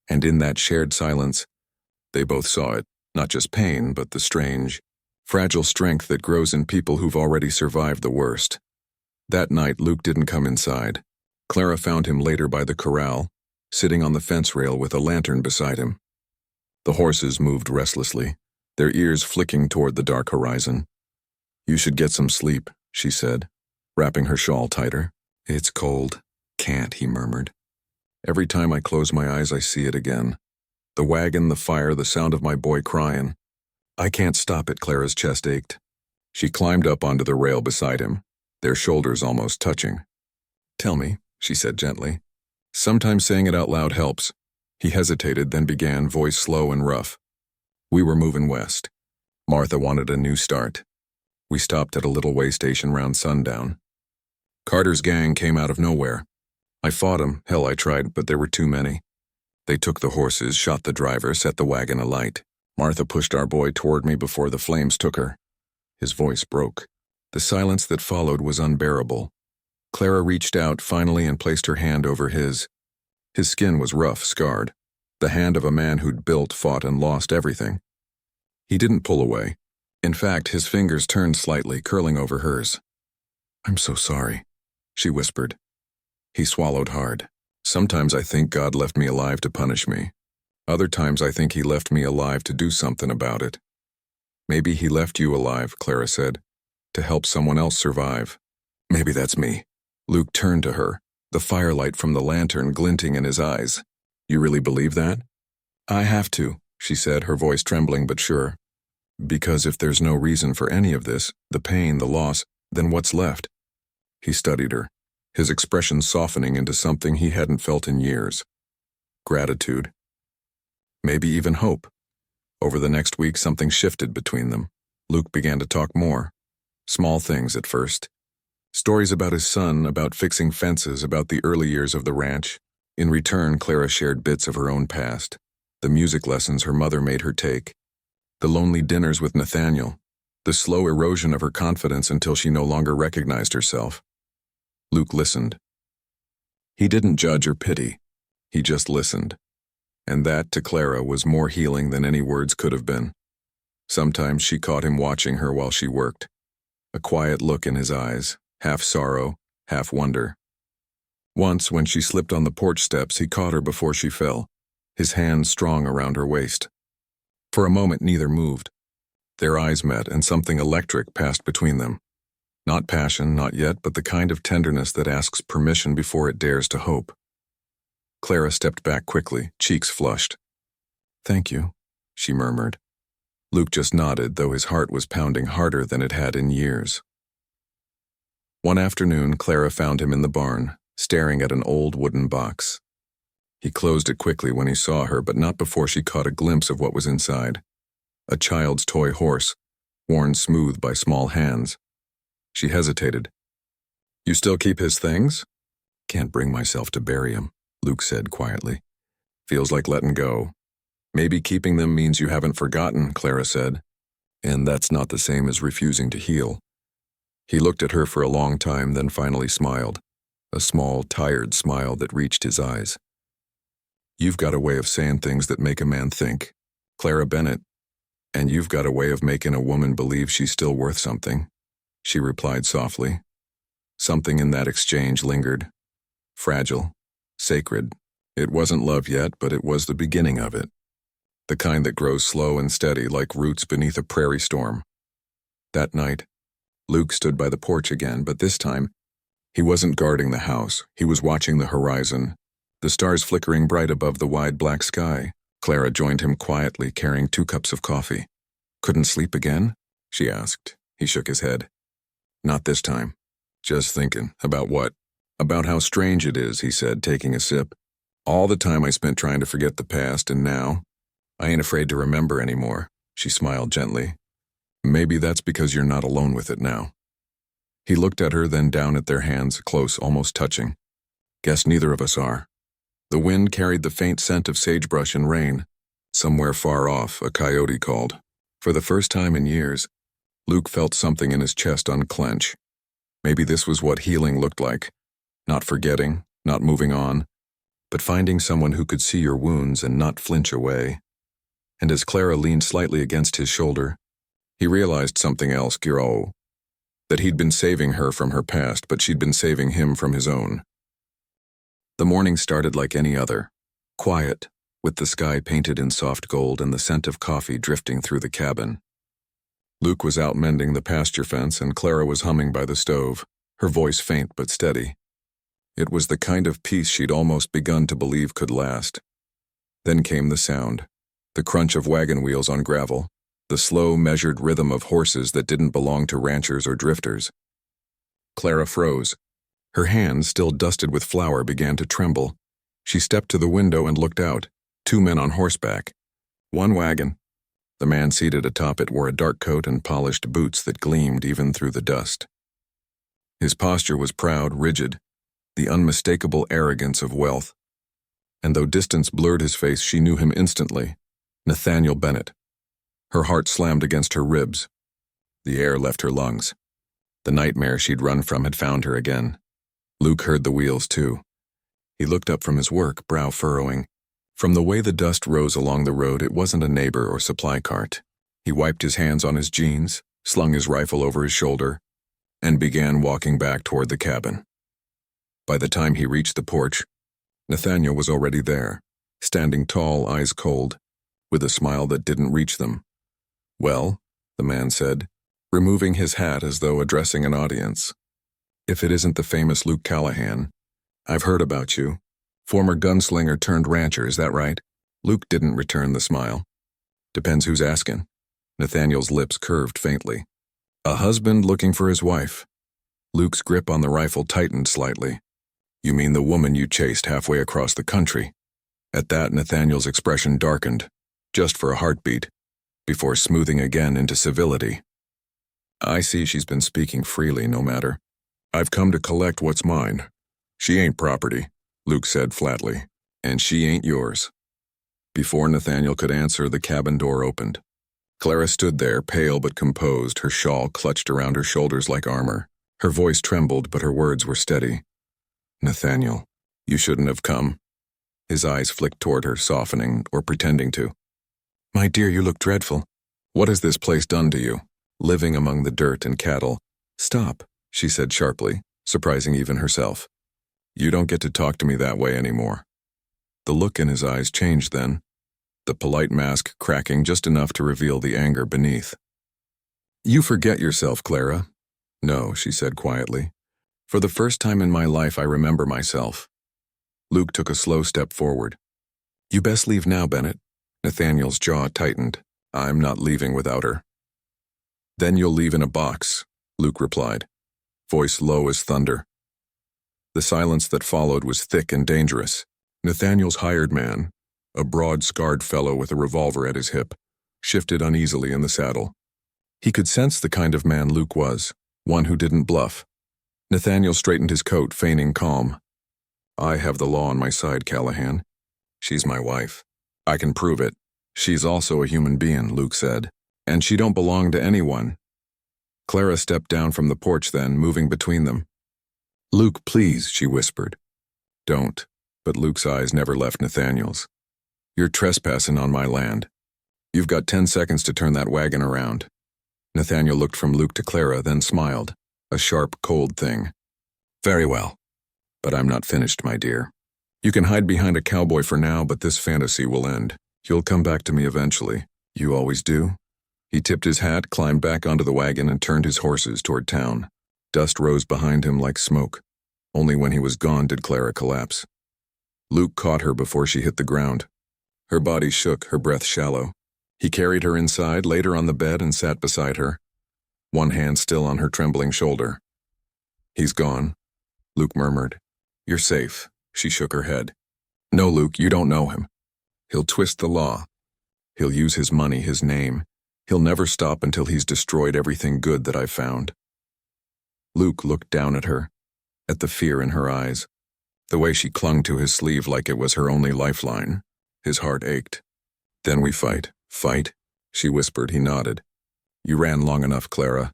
And in that shared silence, they both saw it, not just pain, but the strange, fragile strength that grows in people who've already survived the worst. That night, Luke didn't come inside. Clara found him later by the corral, sitting on the fence rail with a lantern beside him. The horses moved restlessly, their ears flicking toward the dark horizon. "You should get some sleep," she said, wrapping her shawl tighter. "It's cold." "Can't," he murmured. "Every time I close my eyes, I see it again. The wagon, the fire, the sound of my boy crying. I can't stop it." Clara's chest ached. She climbed up onto the rail beside him, their shoulders almost touching. "Tell me," she said gently. "Sometimes saying it out loud helps." He hesitated, then began, voice slow and rough. "We were moving west. Martha wanted a new start. We stopped at a little way station round sundown. Carter's gang came out of nowhere. I fought 'em, hell I tried, but there were too many. They took the horses, shot the driver, set the wagon alight. Martha pushed our boy toward me before the flames took her." His voice broke. The silence that followed was unbearable. Clara reached out finally and placed her hand over his. His skin was rough, scarred, the hand of a man who'd built, fought, and lost everything. He didn't pull away. In fact, his fingers turned slightly, curling over hers. "I'm so sorry," she whispered. He swallowed hard. "Sometimes I think God left me alive to punish me. Other times I think he left me alive to do something about it." "Maybe he left you alive," Clara said, "to help someone else survive." "Maybe that's me." Luke turned to her, the firelight from the lantern glinting in his eyes. "You really believe that?" "I have to," she said, her voice trembling but sure. "Because if there's no reason for any of this, the pain, the loss, then what's left?" He studied her, his expression softening into something he hadn't felt in years. Gratitude. Maybe even hope. Over the next week, something shifted between them. Luke began to talk more. Small things at first. Stories about his son, about fixing fences, about the early years of the ranch. In return, Clara shared bits of her own past. The music lessons her mother made her take. The lonely dinners with Nathaniel. The slow erosion of her confidence until she no longer recognized herself. Luke listened. He didn't judge or pity. He just listened. And that, to Clara, was more healing than any words could have been. Sometimes she caught him watching her while she worked. A quiet look in his eyes, half sorrow, half wonder. Once, when she slipped on the porch steps, he caught her before she fell, his hands strong around her waist. For a moment, neither moved. Their eyes met, and something electric passed between them. Not passion, not yet, but the kind of tenderness that asks permission before it dares to hope. Clara stepped back quickly, cheeks flushed. "Thank you," she murmured. Luke just nodded, though his heart was pounding harder than it had in years. One afternoon, Clara found him in the barn, staring at an old wooden box. He closed it quickly when he saw her, but not before she caught a glimpse of what was inside. A child's toy horse, worn smooth by small hands. She hesitated. "You still keep his things?" "Can't bring myself to bury him," Luke said quietly. "Feels like letting go." "Maybe keeping them means you haven't forgotten," Clara said. "And that's not the same as refusing to heal." He looked at her for a long time, then finally smiled. A small, tired smile that reached his eyes. "You've got a way of saying things that make a man think, Clara Bennett. And you've got a way of making a woman believe she's still worth something," she replied softly. Something in that exchange lingered. Fragile. Sacred. It wasn't love yet, but it was the beginning of it. The kind that grows slow and steady like roots beneath a prairie storm. That night, Luke stood by the porch again, but this time, he wasn't guarding the house. He was watching the horizon, the stars flickering bright above the wide black sky. Clara joined him quietly, carrying 2 cups of coffee. "Couldn't sleep again?" she asked. He shook his head. "Not this time. Just thinking." "About what?" "About how strange it is," he said, taking a sip. "All the time I spent trying to forget the past, and now, I ain't afraid to remember anymore." She smiled gently. "Maybe that's because you're not alone with it now." He looked at her, then down at their hands, close, almost touching. "Guess neither of us are." The wind carried the faint scent of sagebrush and rain. Somewhere far off, a coyote called. For the first time in years, Luke felt something in his chest unclench. Maybe this was what healing looked like. Not forgetting, not moving on, but finding someone who could see your wounds and not flinch away. And as Clara leaned slightly against his shoulder, he realized something else, Giro. That he'd been saving her from her past, but she'd been saving him from his own. The morning started like any other, quiet, with the sky painted in soft gold and the scent of coffee drifting through the cabin. Luke was out mending the pasture fence and Clara was humming by the stove, her voice faint but steady. It was the kind of peace she'd almost begun to believe could last. Then came the sound, the crunch of wagon wheels on gravel, the slow, measured rhythm of horses that didn't belong to ranchers or drifters. Clara froze. Her hands, still dusted with flour, began to tremble. She stepped to the window and looked out. 2 men on horseback. 1 wagon. The man seated atop it wore a dark coat and polished boots that gleamed even through the dust. His posture was proud, rigid, the unmistakable arrogance of wealth. And though distance blurred his face, she knew him instantly. Nathaniel Bennett. Her heart slammed against her ribs. The air left her lungs. The nightmare she'd run from had found her again. Luke heard the wheels too. He looked up from his work, brow furrowing. From the way the dust rose along the road, it wasn't a neighbor or supply cart. He wiped his hands on his jeans, slung his rifle over his shoulder, and began walking back toward the cabin. By the time he reached the porch, Nathaniel was already there, standing tall, eyes cold, with a smile that didn't reach them. "Well," the man said, removing his hat as though addressing an audience. "If it isn't the famous Luke Callahan, I've heard about you. Former gunslinger turned rancher, is that right?" Luke didn't return the smile. "Depends who's asking." Nathaniel's lips curved faintly. "A husband looking for his wife." Luke's grip on the rifle tightened slightly. "You mean the woman you chased halfway across the country?" At that, Nathaniel's expression darkened, just for a heartbeat, before smoothing again into civility. "I see she's been speaking freely, no matter. I've come to collect what's mine. She ain't property," Luke said flatly, "and she ain't yours." Before Nathaniel could answer, the cabin door opened. Clara stood there, pale but composed, her shawl clutched around her shoulders like armor. Her voice trembled, but her words were steady. "Nathaniel, you shouldn't have come." His eyes flicked toward her, softening, or pretending to. "My dear, you look dreadful. What has this place done to you? Living among the dirt and cattle." "Stop," she said sharply, surprising even herself. "You don't get to talk to me that way anymore." The look in his eyes changed then, the polite mask cracking just enough to reveal the anger beneath. "You forget yourself, Clara." "No," she said quietly. "For the first time in my life, I remember myself." Luke took a slow step forward. "You best leave now, Bennett." Nathaniel's jaw tightened. "I'm not leaving without her." "Then you'll leave in a box," Luke replied, voice low as thunder. The silence that followed was thick and dangerous. Nathaniel's hired man, a broad, scarred fellow with a revolver at his hip, shifted uneasily in the saddle. He could sense the kind of man Luke was, one who didn't bluff. Nathaniel straightened his coat, feigning calm. "I have the law on my side, Callahan. She's my wife. I can prove it. She's also a human being," Luke said, "and she don't belong to anyone." Clara stepped down from the porch then, moving between them. "Luke, please," she whispered. "Don't," but Luke's eyes never left Nathaniel's. "You're trespassing on my land. You've got 10 seconds to turn that wagon around." Nathaniel looked from Luke to Clara, then smiled, a sharp, cold thing. "Very well. But I'm not finished, my dear. You can hide behind a cowboy for now, but this fantasy will end. You'll come back to me eventually. You always do." He tipped his hat, climbed back onto the wagon, and turned his horses toward town. Dust rose behind him like smoke. Only when he was gone did Clara collapse. Luke caught her before she hit the ground. Her body shook, her breath shallow. He carried her inside, laid her on the bed, and sat beside her, one hand still on her trembling shoulder. "He's gone," Luke murmured. "You're safe." She shook her head. "No, Luke, you don't know him. He'll twist the law. He'll use his money, his name. He'll never stop until he's destroyed everything good that I've found." Luke looked down at her, at the fear in her eyes, the way she clung to his sleeve like it was her only lifeline. His heart ached. "Then we fight." "Fight?" she whispered. He nodded. "You ran long enough, Clara.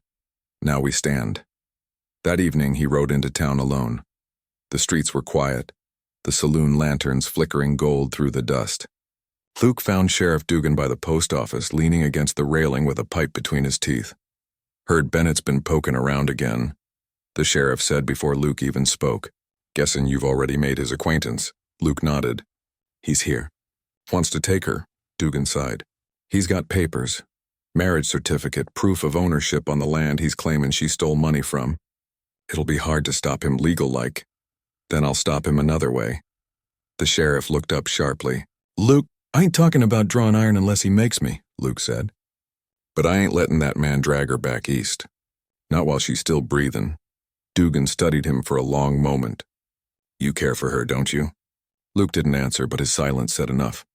Now we stand." That evening he rode into town alone. The streets were quiet, the saloon lanterns flickering gold through the dust. Luke found Sheriff Dugan by the post office, leaning against the railing with a pipe between his teeth. "Heard Bennett's been poking around again," the sheriff said before Luke even spoke. "Guessing you've already made his acquaintance." Luke nodded. "He's here. Wants to take her," Dugan sighed. "He's got papers. Marriage certificate, proof of ownership on the land he's claiming she stole money from. It'll be hard to stop him legal-like. Then I'll stop him another way." The sheriff looked up sharply. "Luke, I ain't talking about drawing iron unless he makes me," Luke said. "But I ain't letting that man drag her back east. Not while she's still breathing." Dugan studied him for a long moment. "You care for her, don't you?" Luke didn't answer, but his silence said enough.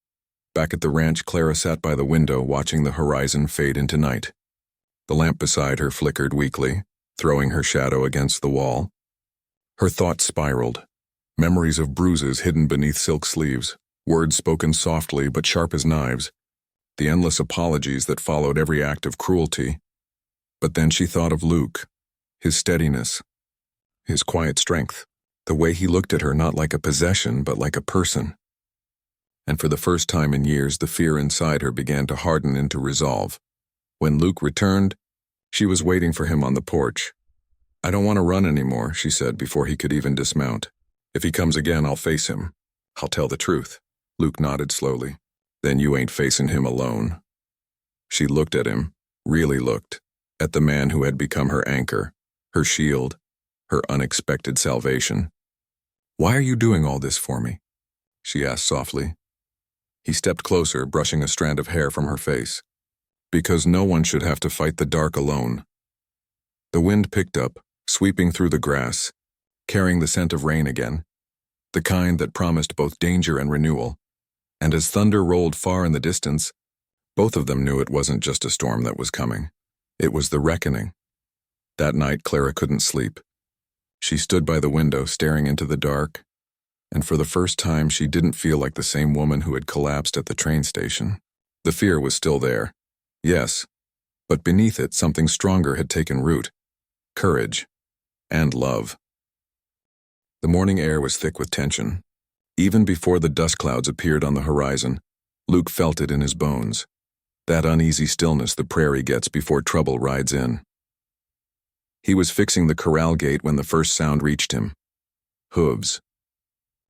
Back at the ranch, Clara sat by the window, watching the horizon fade into night. The lamp beside her flickered weakly, throwing her shadow against the wall. Her thoughts spiraled. Memories of bruises hidden beneath silk sleeves, words spoken softly but sharp as knives, the endless apologies that followed every act of cruelty. But then she thought of Luke, his steadiness, his quiet strength. The way he looked at her not like a possession, but like a person. And for the first time in years, the fear inside her began to harden into resolve. When Luke returned, she was waiting for him on the porch. "I don't want to run anymore," she said before he could even dismount. "If he comes again, I'll face him. I'll tell the truth." Luke nodded slowly. "Then you ain't facing him alone." She looked at him, really looked, at the man who had become her anchor, her shield, her unexpected salvation. "Why are you doing all this for me?" she asked softly. He stepped closer, brushing a strand of hair from her face. "Because no one should have to fight the dark alone." The wind picked up, sweeping through the grass, carrying the scent of rain again, the kind that promised both danger and renewal. And as thunder rolled far in the distance, both of them knew it wasn't just a storm that was coming. It was the reckoning. That night, Clara couldn't sleep. She stood by the window, staring into the dark, and for the first time she didn't feel like the same woman who had collapsed at the train station. The fear was still there, yes, but beneath it something stronger had taken root. Courage. And love. The morning air was thick with tension. Even before the dust clouds appeared on the horizon, Luke felt it in his bones. That uneasy stillness the prairie gets before trouble rides in. He was fixing the corral gate when the first sound reached him. Hooves.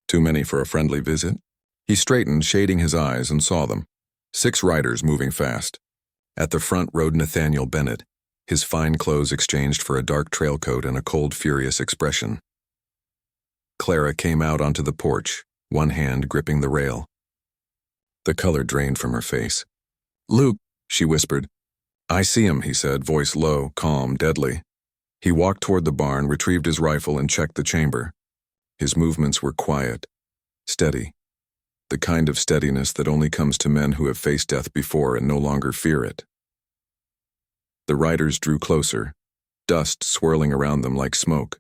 Too many for a friendly visit? He straightened, shading his eyes, and saw them. 6 riders moving fast. At the front rode Nathaniel Bennett, his fine clothes exchanged for a dark trail coat and a cold, furious expression. Clara came out onto the porch, one hand gripping the rail. The color drained from her face. "Luke," she whispered. "I see him," he said, voice low, calm, deadly. He walked toward the barn, retrieved his rifle, and checked the chamber. His movements were quiet, steady, the kind of steadiness that only comes to men who have faced death before and no longer fear it. The riders drew closer, dust swirling around them like smoke.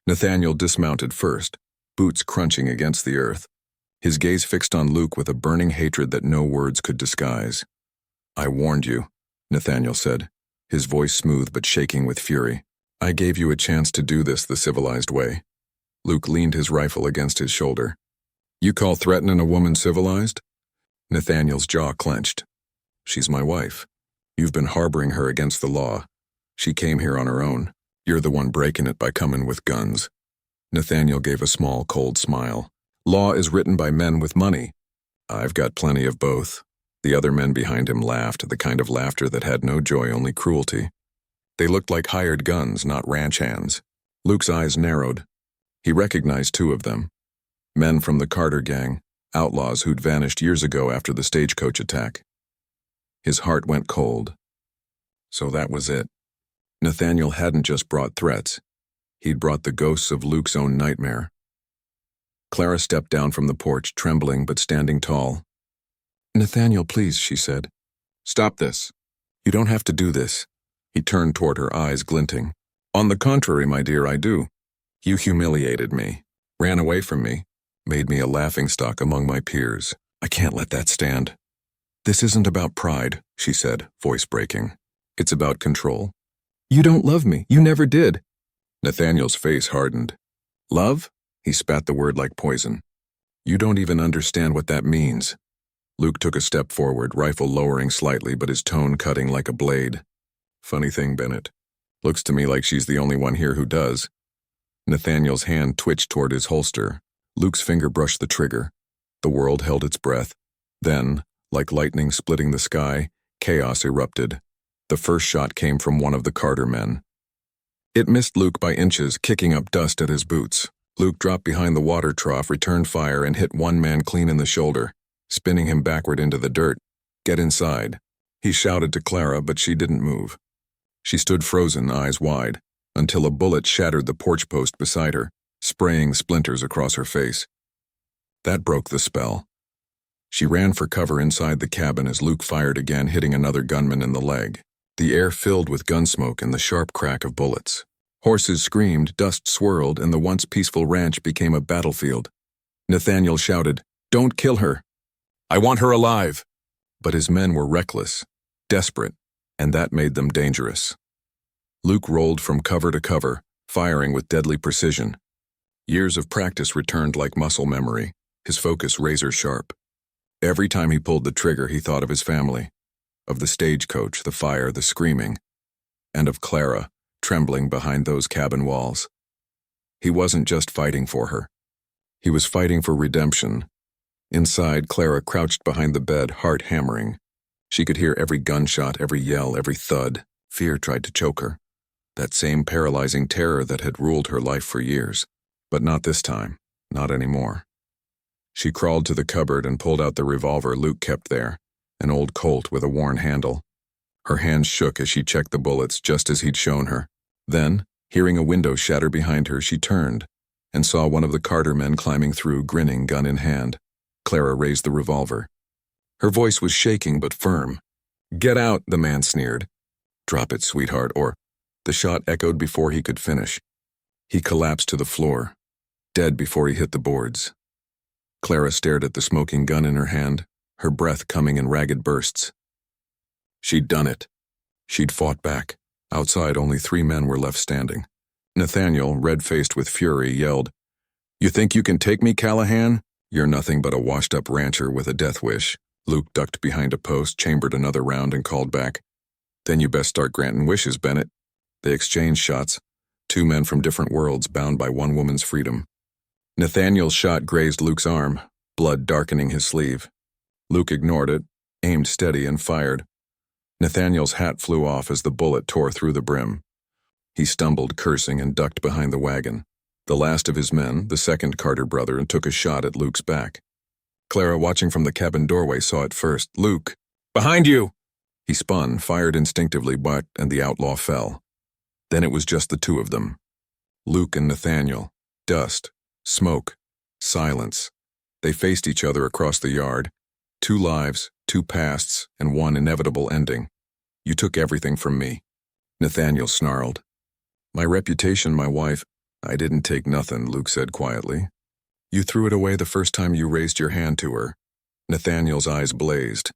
Nathaniel dismounted first, boots crunching against the earth, his gaze fixed on Luke with a burning hatred that no words could disguise. "I warned you," Nathaniel said, his voice smooth but shaking with fury. "I gave you a chance to do this the civilized way." Luke leaned his rifle against his shoulder. "You call threatening a woman civilized?" Nathaniel's jaw clenched. "She's my wife. You've been harboring her against the law. She came here on her own. You're the one breaking it by coming with guns." Nathaniel gave a small, cold smile. "Law is written by men with money. I've got plenty of both." The other men behind him laughed, the kind of laughter that had no joy, only cruelty. They looked like hired guns, not ranch hands. Luke's eyes narrowed. He recognized 2 of them. Men from the Carter gang, outlaws who'd vanished years ago after the stagecoach attack. His heart went cold. So that was it. Nathaniel hadn't just brought threats. He'd brought the ghosts of Luke's own nightmare. Clara stepped down from the porch, trembling but standing tall. "Nathaniel, please," she said. "Stop this. You don't have to do this." He turned toward her, eyes glinting. "On the contrary, my dear, I do. You humiliated me, ran away from me, made me a laughingstock among my peers. I can't let that stand." "This isn't about pride," she said, voice breaking. "It's about control." "You don't love me. You never did." Nathaniel's face hardened. "Love?" He spat the word like poison. "You don't even understand what that means." Luke took a step forward, rifle lowering slightly but his tone cutting like a blade. "Funny thing, Bennett. Looks to me like she's the only one here who does." Nathaniel's hand twitched toward his holster. Luke's finger brushed the trigger. The world held its breath. Then, like lightning splitting the sky, chaos erupted. The first shot came from one of the Carter men. It missed Luke by inches, kicking up dust at his boots. Luke dropped behind the water trough, returned fire, and hit one man clean in the shoulder, spinning him backward into the dirt. "Get inside." He shouted to Clara, but she didn't move. She stood frozen, eyes wide, until a bullet shattered the porch post beside her, spraying splinters across her face. That broke the spell. She ran for cover inside the cabin as Luke fired again, hitting another gunman in the leg. The air filled with gun smoke and the sharp crack of bullets. Horses screamed, dust swirled, and the once peaceful ranch became a battlefield. Nathaniel shouted, "Don't kill her! I want her alive!" But his men were reckless, desperate, and that made them dangerous. Luke rolled from cover to cover, firing with deadly precision. Years of practice returned like muscle memory, his focus razor sharp. Every time he pulled the trigger, he thought of his family, of the stagecoach, the fire, the screaming, and of Clara, trembling behind those cabin walls. He wasn't just fighting for her. He was fighting for redemption. Inside, Clara crouched behind the bed, heart hammering. She could hear every gunshot, every yell, every thud. Fear tried to choke her. That same paralyzing terror that had ruled her life for years. But not this time. Not anymore. She crawled to the cupboard and pulled out the revolver Luke kept there, an old Colt with a worn handle. Her hands shook as she checked the bullets, just as he'd shown her. Then, hearing a window shatter behind her, she turned and saw one of the Carter men climbing through, grinning, gun in hand. Clara raised the revolver. Her voice was shaking but firm. "Get out," the man sneered. "Drop it, sweetheart," or the shot echoed before he could finish. He collapsed to the floor, dead before he hit the boards. Clara stared at the smoking gun in her hand, her breath coming in ragged bursts. She'd done it. She'd fought back. Outside, only 3 men were left standing. Nathaniel, red-faced with fury, yelled, "You think you can take me, Callahan? You're nothing but a washed-up rancher with a death wish." Luke ducked behind a post, chambered another round, and called back, "Then you best start granting wishes, Bennett." They exchanged shots, 2 men from different worlds bound by one woman's freedom. Nathaniel's shot grazed Luke's arm, blood darkening his sleeve. Luke ignored it, aimed steady, and fired. Nathaniel's hat flew off as the bullet tore through the brim. He stumbled, cursing, and ducked behind the wagon. The last of his men, the second Carter brother, and took a shot at Luke's back. Clara, watching from the cabin doorway, saw it first. "Luke! Behind you!" He spun, fired instinctively, and the outlaw fell. Then it was just the 2 of them. Luke and Nathaniel. Dust. Smoke. Silence. They faced each other across the yard. 2 lives, 2 pasts, and 1 inevitable ending. "You took everything from me." Nathaniel snarled. "My reputation, my wife." "I didn't take nothing," Luke said quietly. "You threw it away the first time you raised your hand to her." Nathaniel's eyes blazed.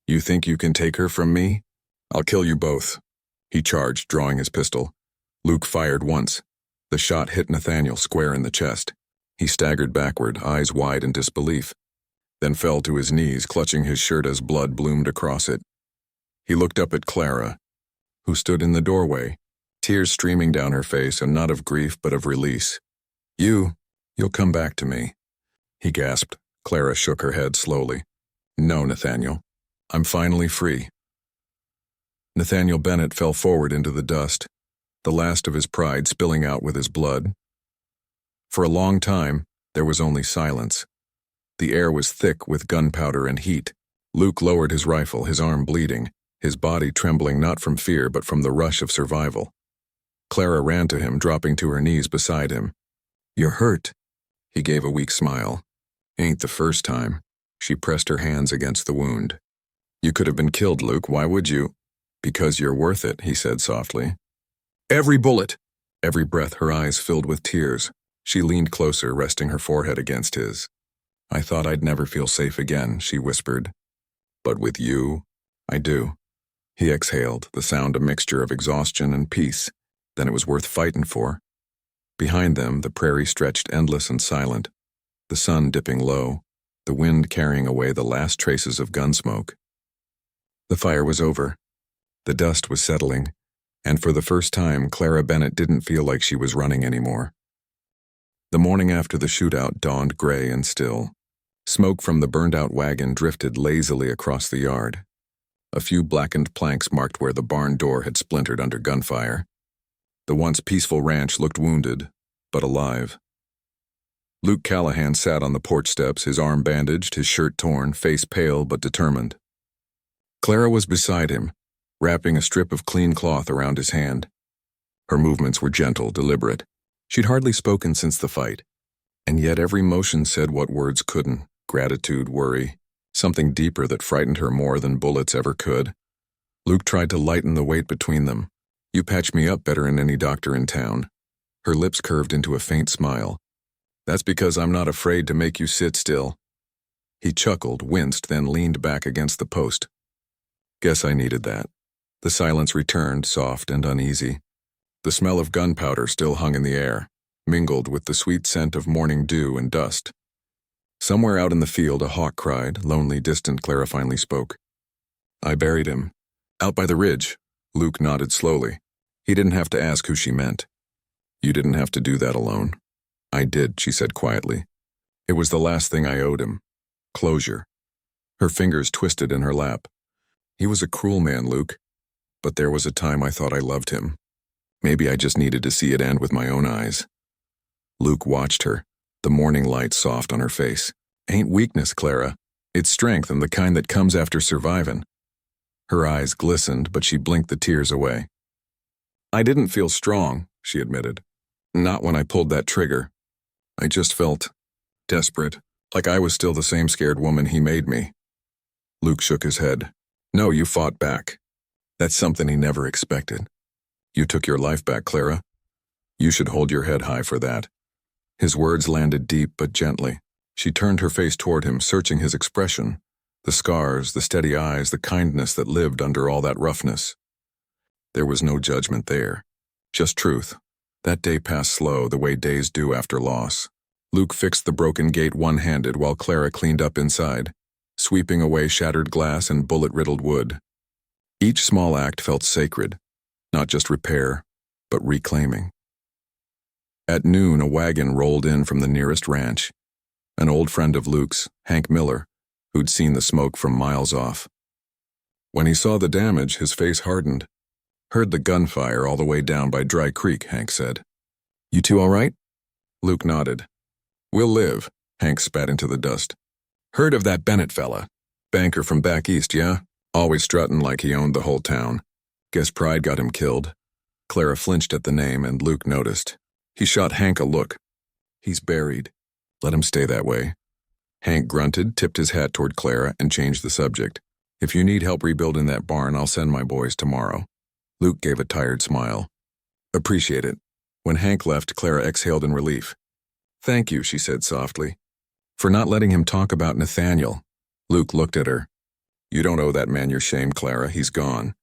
"You think you can take her from me? I'll kill you both." He charged, drawing his pistol. Luke fired once. The shot hit Nathaniel square in the chest. He staggered backward, eyes wide in disbelief, then fell to his knees, clutching his shirt as blood bloomed across it. He looked up at Clara, who stood in the doorway, tears streaming down her face, and not of grief but of release. You'll come back to me," he gasped. Clara shook her head slowly. "No, Nathaniel. I'm finally free." Nathaniel Bennett fell forward into the dust, the last of his pride spilling out with his blood. For a long time, there was only silence. The air was thick with gunpowder and heat. Luke lowered his rifle, his arm bleeding, his body trembling not from fear but from the rush of survival. Clara ran to him, dropping to her knees beside him. "You're hurt." He gave a weak smile. "Ain't the first time." She pressed her hands against the wound. "You could have been killed, Luke. Why would you?" "Because you're worth it," he said softly. "Every bullet." Every breath, her eyes filled with tears. She leaned closer, resting her forehead against his. "I thought I'd never feel safe again," she whispered. "But with you, I do." He exhaled, the sound a mixture of exhaustion and peace. Then it was worth fighting for. Behind them, the prairie stretched endless and silent, the sun dipping low, the wind carrying away the last traces of gun smoke. The fire was over. The dust was settling, and for the first time, Clara Bennett didn't feel like she was running anymore. The morning after the shootout dawned gray and still. Smoke from the burned-out wagon drifted lazily across the yard. A few blackened planks marked where the barn door had splintered under gunfire. The once peaceful ranch looked wounded, but alive. Luke Callahan sat on the porch steps, his arm bandaged, his shirt torn, face pale but determined. Clara was beside him, wrapping a strip of clean cloth around his hand. Her movements were gentle, deliberate. She'd hardly spoken since the fight, and yet every motion said what words couldn't: gratitude, worry, something deeper that frightened her more than bullets ever could. Luke tried to lighten the weight between them. "You patch me up better than any doctor in town." Her lips curved into a faint smile. "That's because I'm not afraid to make you sit still." He chuckled, winced, then leaned back against the post. "Guess I needed that." The silence returned, soft and uneasy. The smell of gunpowder still hung in the air. mingled with the sweet scent of morning dew and dust. Somewhere out in the field a hawk cried, lonely, distant. Clara finally spoke. I buried him. Out by the ridge. Luke nodded slowly. He didn't have to ask who she meant. You didn't have to do that alone. I did, she said quietly. It was the last thing I owed him. Closure. Her fingers twisted in her lap. He was a cruel man, Luke. But there was a time I thought I loved him. Maybe I just needed to see it end with my own eyes. Luke watched her, the morning light soft on her face. Ain't weakness, Clara. It's strength, and the kind that comes after survivin'. Her eyes glistened, but she blinked the tears away. I didn't feel strong, she admitted. Not when I pulled that trigger. I just felt desperate, like I was still the same scared woman he made me. Luke shook his head. No, you fought back. That's something he never expected. You took your life back, Clara. You should hold your head high for that. His words landed deep but gently. She turned her face toward him, searching his expression. The scars, the steady eyes, the kindness that lived under all that roughness. There was no judgment there. Just truth. That day passed slow, the way days do after loss. Luke fixed the broken gate one-handed while Clara cleaned up inside, sweeping away shattered glass and bullet-riddled wood. Each small act felt sacred, not just repair, but reclaiming. At noon, a wagon rolled in from the nearest ranch. An old friend of Luke's, Hank Miller, who'd seen the smoke from miles off. When he saw the damage, his face hardened. Heard the gunfire all the way down by Dry Creek, Hank said. You two all right? Luke nodded. We'll live, Hank spat into the dust. Heard of that Bennett fella? Banker from back east, yeah? Always strutting like he owned the whole town. Guess pride got him killed. Clara flinched at the name, and Luke noticed. He shot Hank a look. He's buried. Let him stay that way. Hank grunted, tipped his hat toward Clara, and changed the subject. If you need help rebuilding that barn, I'll send my boys tomorrow. Luke gave a tired smile. Appreciate it. When Hank left, Clara exhaled in relief. Thank you, she said softly, for not letting him talk about Nathaniel. Luke looked at her. You don't owe that man your shame, Clara. He's gone.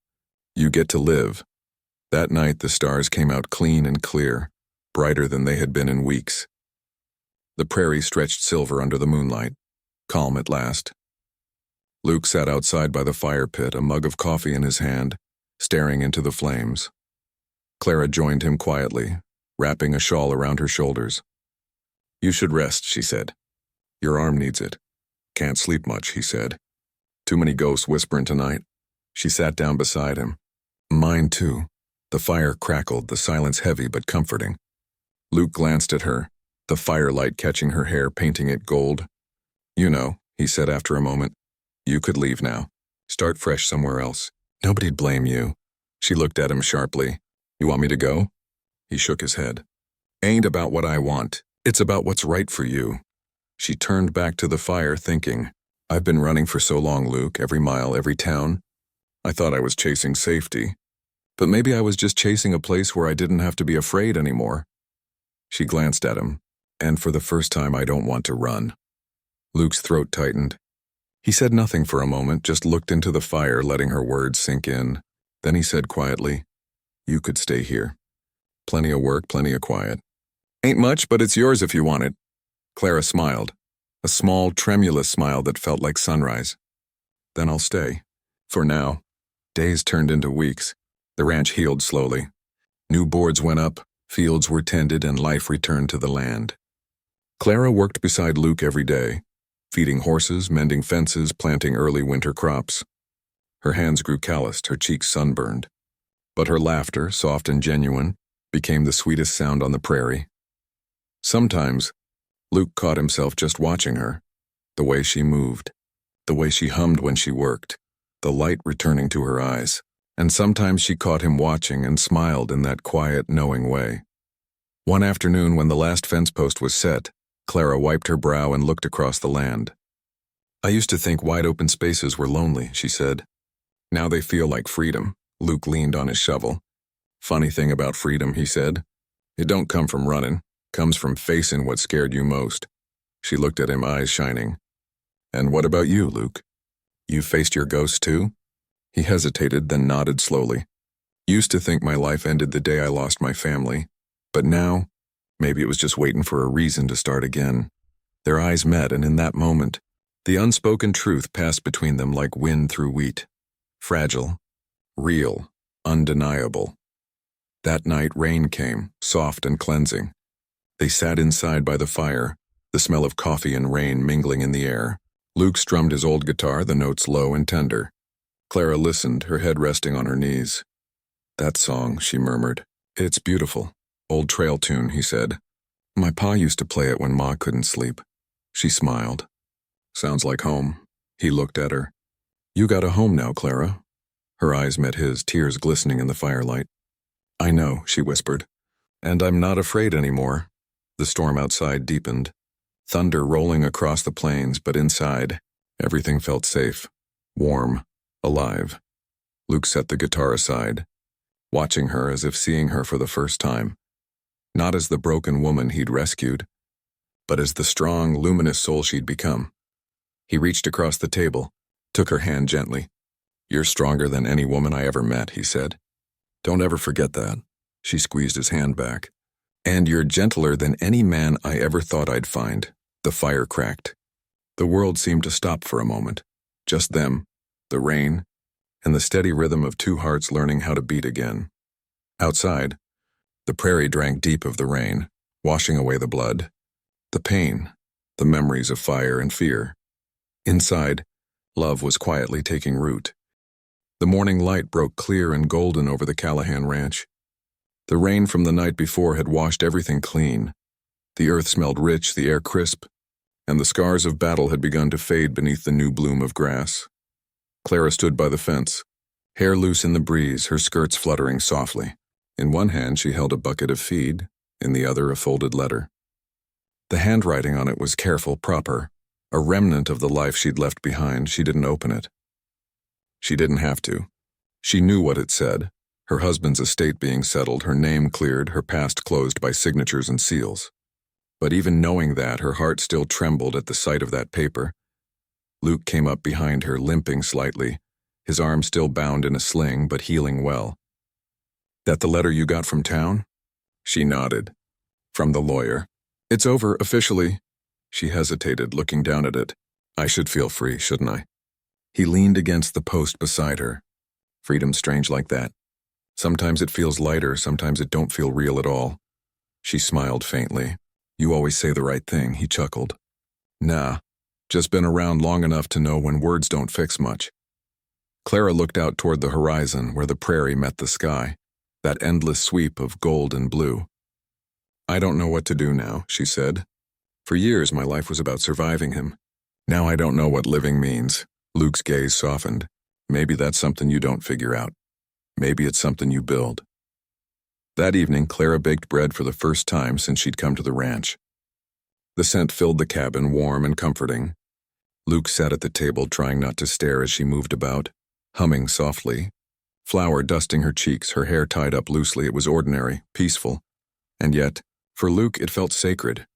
You get to live. That night, the stars came out clean and clear, brighter than they had been in weeks. The prairie stretched silver under the moonlight, calm at last. Luke sat outside by the fire pit, a mug of coffee in his hand, staring into the flames. Clara joined him quietly, wrapping a shawl around her shoulders. You should rest, she said. Your arm needs it. Can't sleep much, he said. Too many ghosts whispering tonight. She sat down beside him. Mine too. The fire crackled, the silence heavy but comforting. Luke glanced at her, the firelight catching her hair, painting it gold. You know, he said after a moment. You could leave now. Start fresh somewhere else. Nobody'd blame you. She looked at him sharply. You want me to go? He shook his head. Ain't about what I want. It's about what's right for you. She turned back to the fire, thinking, I've been running for so long, Luke, every mile, every town. I thought I was chasing safety. But maybe I was just chasing a place where I didn't have to be afraid anymore. She glanced at him, and for the first time I don't want to run. Luke's throat tightened. He said nothing for a moment, just looked into the fire, letting her words sink in. Then he said quietly, You could stay here. Plenty of work, plenty of quiet. Ain't much, but it's yours if you want it. Clara smiled, a small, tremulous smile that felt like sunrise. Then I'll stay. For now. Days turned into weeks. The ranch healed slowly. New boards went up, fields were tended, and life returned to the land. Clara worked beside Luke every day, feeding horses, mending fences, planting early winter crops. Her hands grew calloused, her cheeks sunburned. But her laughter, soft and genuine, became the sweetest sound on the prairie. Sometimes, Luke caught himself just watching her, the way she moved, the way she hummed when she worked, the light returning to her eyes. And sometimes she caught him watching and smiled in that quiet, knowing way. One afternoon when the last fence post was set, Clara wiped her brow and looked across the land. I used to think wide open spaces were lonely, she said. Now they feel like freedom. Luke leaned on his shovel. Funny thing about freedom, he said. It don't come from running, comes from facing what scared you most. She looked at him, eyes shining. And what about you, Luke? You faced your ghosts too? He hesitated, then nodded slowly. Used to think my life ended the day I lost my family, but now, Maybe it was just waiting for a reason to start again. Their eyes met, and in that moment, the unspoken truth passed between them like wind through wheat. Fragile, real, undeniable. That night, rain came, soft and cleansing. They sat inside by the fire, the smell of coffee and rain mingling in the air. Luke strummed his old guitar, the notes low and tender. Clara listened, her head resting on her knees. "That song," she murmured. "It's beautiful. Old trail tune," he said. "My pa used to play it when Ma couldn't sleep." She smiled. "Sounds like home." He looked at her. "You got a home now, Clara." Her eyes met his, tears glistening in the firelight. "I know," she whispered. "And I'm not afraid anymore." The storm outside deepened. Thunder rolling across the plains, but inside, everything felt safe, warm, alive. Luke set the guitar aside, watching her as if seeing her for the first time. Not as the broken woman he'd rescued, but as the strong, luminous soul she'd become. He reached across the table, took her hand gently. "You're stronger than any woman I ever met," he said. "Don't ever forget that." She squeezed his hand back. "And you're gentler than any man I ever thought I'd find." The fire cracked. The world seemed to stop for a moment. Just them, the rain, and the steady rhythm of two hearts learning how to beat again. Outside, the prairie drank deep of the rain, washing away the blood, the pain, the memories of fire and fear. Inside, love was quietly taking root. The morning light broke clear and golden over the Callahan ranch. The rain from the night before had washed everything clean. The earth smelled rich, the air crisp, and the scars of battle had begun to fade beneath the new bloom of grass. Clara stood by the fence, hair loose in the breeze, her skirts fluttering softly. In one hand she held a bucket of feed, in the other a folded letter. The handwriting on it was careful, proper, a remnant of the life she'd left behind. She didn't open it. She didn't have to. She knew what it said, her husband's estate being settled, her name cleared, her past closed by signatures and seals. But even knowing that, her heart still trembled at the sight of that paper. Luke came up behind her, limping slightly, his arm still bound in a sling, but healing well. "That the letter you got from town?" She nodded. "From the lawyer. It's over, officially." She hesitated, looking down at it. "I should feel free, shouldn't I?" He leaned against the post beside her. "Freedom's strange like that. Sometimes it feels lighter, sometimes it don't feel real at all." She smiled faintly. "You always say the right thing," he chuckled. "Nah, just been around long enough to know when words don't fix much." Clara looked out toward the horizon where the prairie met the sky, that endless sweep of gold and blue. "I don't know what to do now," she said. "For years my life was about surviving him. Now I don't know what living means." Luke's gaze softened. "Maybe that's something you don't figure out. Maybe it's something you build." That evening, Clara baked bread for the first time since she'd come to the ranch. The scent filled the cabin, warm and comforting. Luke sat at the table, trying not to stare as she moved about, humming softly. Flour dusting her cheeks, her hair tied up loosely. It was ordinary, peaceful. And yet, for Luke, it felt sacred.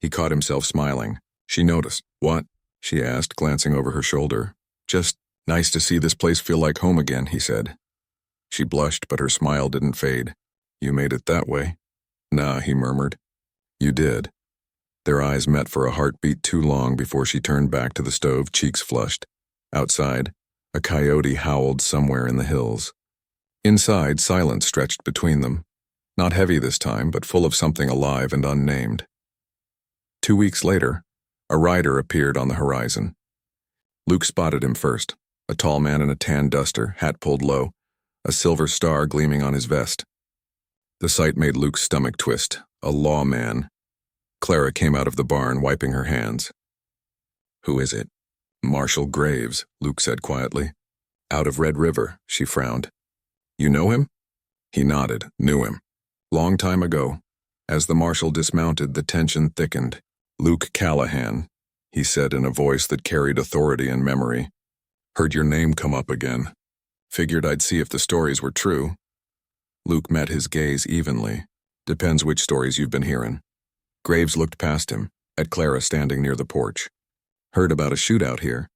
He caught himself smiling. She noticed. "What?" she asked, glancing over her shoulder. "Just nice to see this place feel like home again," he said. She blushed, but her smile didn't fade. "You made it that way." "Nah," he murmured. "You did." Their eyes met for a heartbeat too long before she turned back to the stove, cheeks flushed. Outside, a coyote howled somewhere in the hills. Inside, silence stretched between them. Not heavy this time, but full of something alive and unnamed. 2 weeks later, a rider appeared on the horizon. Luke spotted him first, a tall man in a tan duster, hat pulled low, a silver star gleaming on his vest. The sight made Luke's stomach twist. A lawman. Clara came out of the barn, wiping her hands. "Who is it?" "Marshal Graves," Luke said quietly. "Out of Red River," she frowned. "You know him?" He nodded. "Knew him. Long time ago." As the marshal dismounted, the tension thickened. "Luke Callahan," he said in a voice that carried authority and memory. "Heard your name come up again. Figured I'd see if the stories were true." Luke met his gaze evenly. "Depends which stories you've been hearing." Graves looked past him, at Clara standing near the porch. "Heard about a shootout here."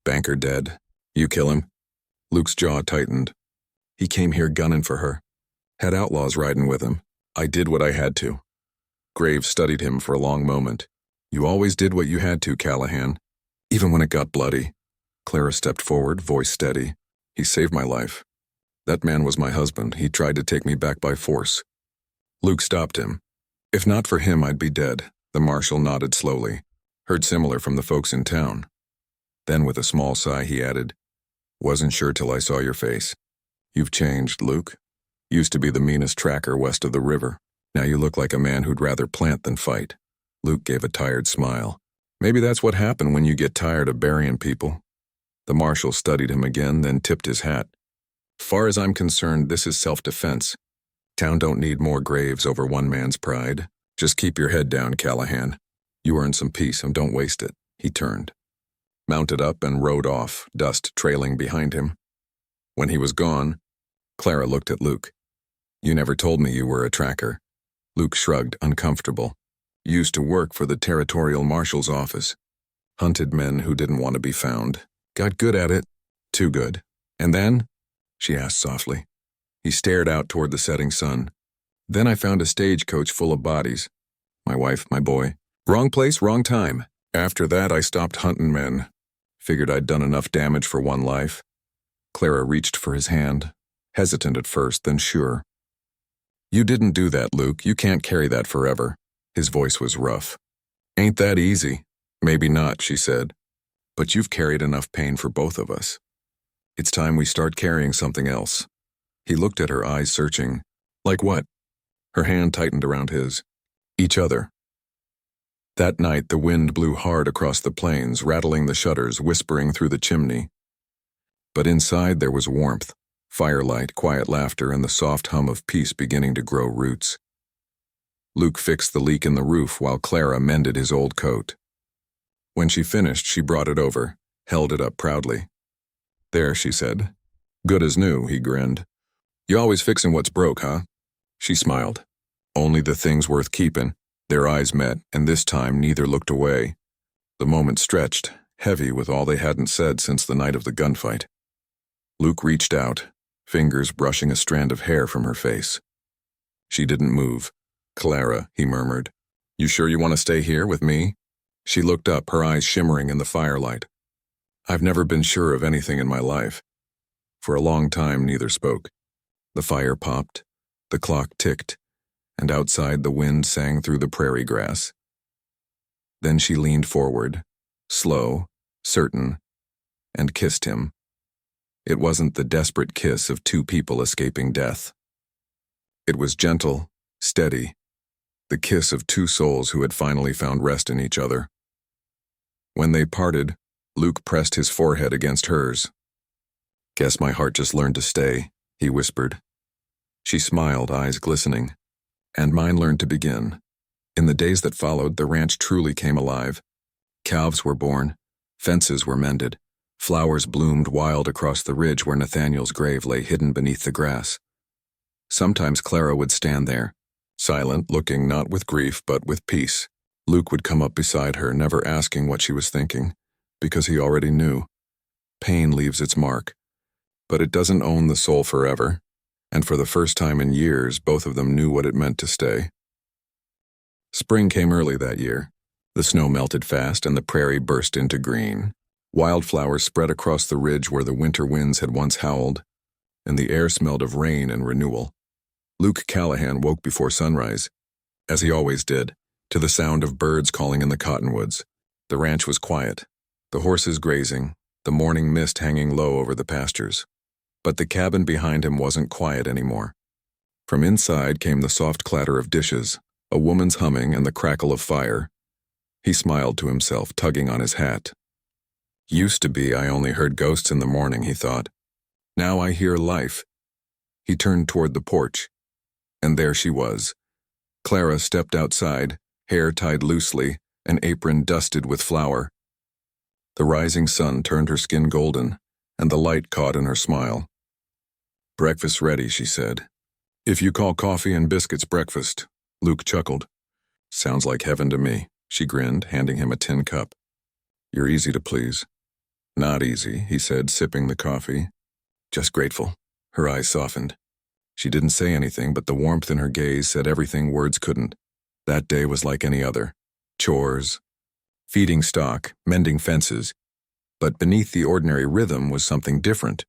"Banker dead. You kill him?" Luke's jaw tightened. "He came here gunning for her. Had outlaws riding with him. I did what I had to." Graves studied him for a long moment. You always did what you had to, Callahan. Even when it got bloody. Clara stepped forward, voice steady. He saved my life. That man was my husband. He tried to take me back by force. Luke stopped him. If not for him, I'd be dead. The marshal nodded slowly. Heard similar from the folks in town. Then with a small sigh, he added, Wasn't sure till I saw your face. You've changed, Luke. Used to be the meanest tracker west of the river. Now you look like a man who'd rather plant than fight. Luke gave a tired smile. Maybe that's what happened when you get tired of burying people. The marshal studied him again, then tipped his hat. Far as I'm concerned, this is self-defense. Town don't need more graves over one man's pride. Just keep your head down, Callahan. You earned some peace and don't waste it. He turned, mounted up and rode off, dust trailing behind him. When he was gone, Clara looked at Luke. You never told me you were a tracker. Luke shrugged, uncomfortable. Used to work for the territorial marshal's office. Hunted men who didn't want to be found. Got good at it. Too good. And then? She asked softly. He stared out toward the setting sun. Then I found a stagecoach full of bodies. My wife, my boy. Wrong place, wrong time. After that, I stopped hunting men. Figured I'd done enough damage for one life. Clara reached for his hand. Hesitant at first, then sure. You didn't do that, Luke. You can't carry that forever. His voice was rough. Ain't that easy? Maybe not, she said. But you've carried enough pain for both of us. It's time we start carrying something else. He looked at her, eyes searching. Like what? Her hand tightened around his. Each other. That night, the wind blew hard across the plains, rattling the shutters, whispering through the chimney. But inside there was warmth, firelight, quiet laughter, and the soft hum of peace beginning to grow roots. Luke fixed the leak in the roof while Clara mended his old coat. When she finished, she brought it over, held it up proudly. There, she said. Good as new, he grinned. You always fixing what's broke, huh? She smiled. Only the things worth keeping. Their eyes met, and this time neither looked away. The moment stretched, heavy with all they hadn't said since the night of the gunfight. Luke reached out, fingers brushing a strand of hair from her face. She didn't move. Clara, he murmured. You sure you want to stay here with me? She looked up, her eyes shimmering in the firelight. I've never been sure of anything in my life. For a long time, neither spoke. The fire popped, the clock ticked, and outside the wind sang through the prairie grass. Then she leaned forward, slow, certain, and kissed him. It wasn't the desperate kiss of two people escaping death. It was gentle, steady, the kiss of two souls who had finally found rest in each other. When they parted, Luke pressed his forehead against hers. Guess my heart just learned to stay, he whispered. She smiled, eyes glistening. And mine learned to begin. In the days that followed, the ranch truly came alive. Calves were born, fences were mended, flowers bloomed wild across the ridge where Nathaniel's grave lay hidden beneath the grass. Sometimes Clara would stand there, silent, looking not with grief but with peace. Luke would come up beside her, never asking what she was thinking, because he already knew. Pain leaves its mark, but it doesn't own the soul forever. And for the first time in years, both of them knew what it meant to stay. Spring came early that year. The snow melted fast and the prairie burst into green. Wildflowers spread across the ridge where the winter winds had once howled, and the air smelled of rain and renewal. Luke Callahan woke before sunrise, as he always did, to the sound of birds calling in the cottonwoods. The ranch was quiet, the horses grazing, the morning mist hanging low over the pastures. But the cabin behind him wasn't quiet anymore. From inside came the soft clatter of dishes, a woman's humming, and the crackle of fire. He smiled to himself, tugging on his hat. Used to be I only heard ghosts in the morning, he thought. Now I hear life. He turned toward the porch, and there she was. Clara stepped outside, hair tied loosely, an apron dusted with flour. The rising sun turned her skin golden, and the light caught in her smile. Breakfast ready, she said. If you call coffee and biscuits breakfast, Luke chuckled. Sounds like heaven to me, she grinned, handing him a tin cup. You're easy to please. Not easy, he said, sipping the coffee. Just grateful. Her eyes softened. She didn't say anything, but the warmth in her gaze said everything words couldn't. That day was like any other. Chores, feeding stock, mending fences. But beneath the ordinary rhythm was something different.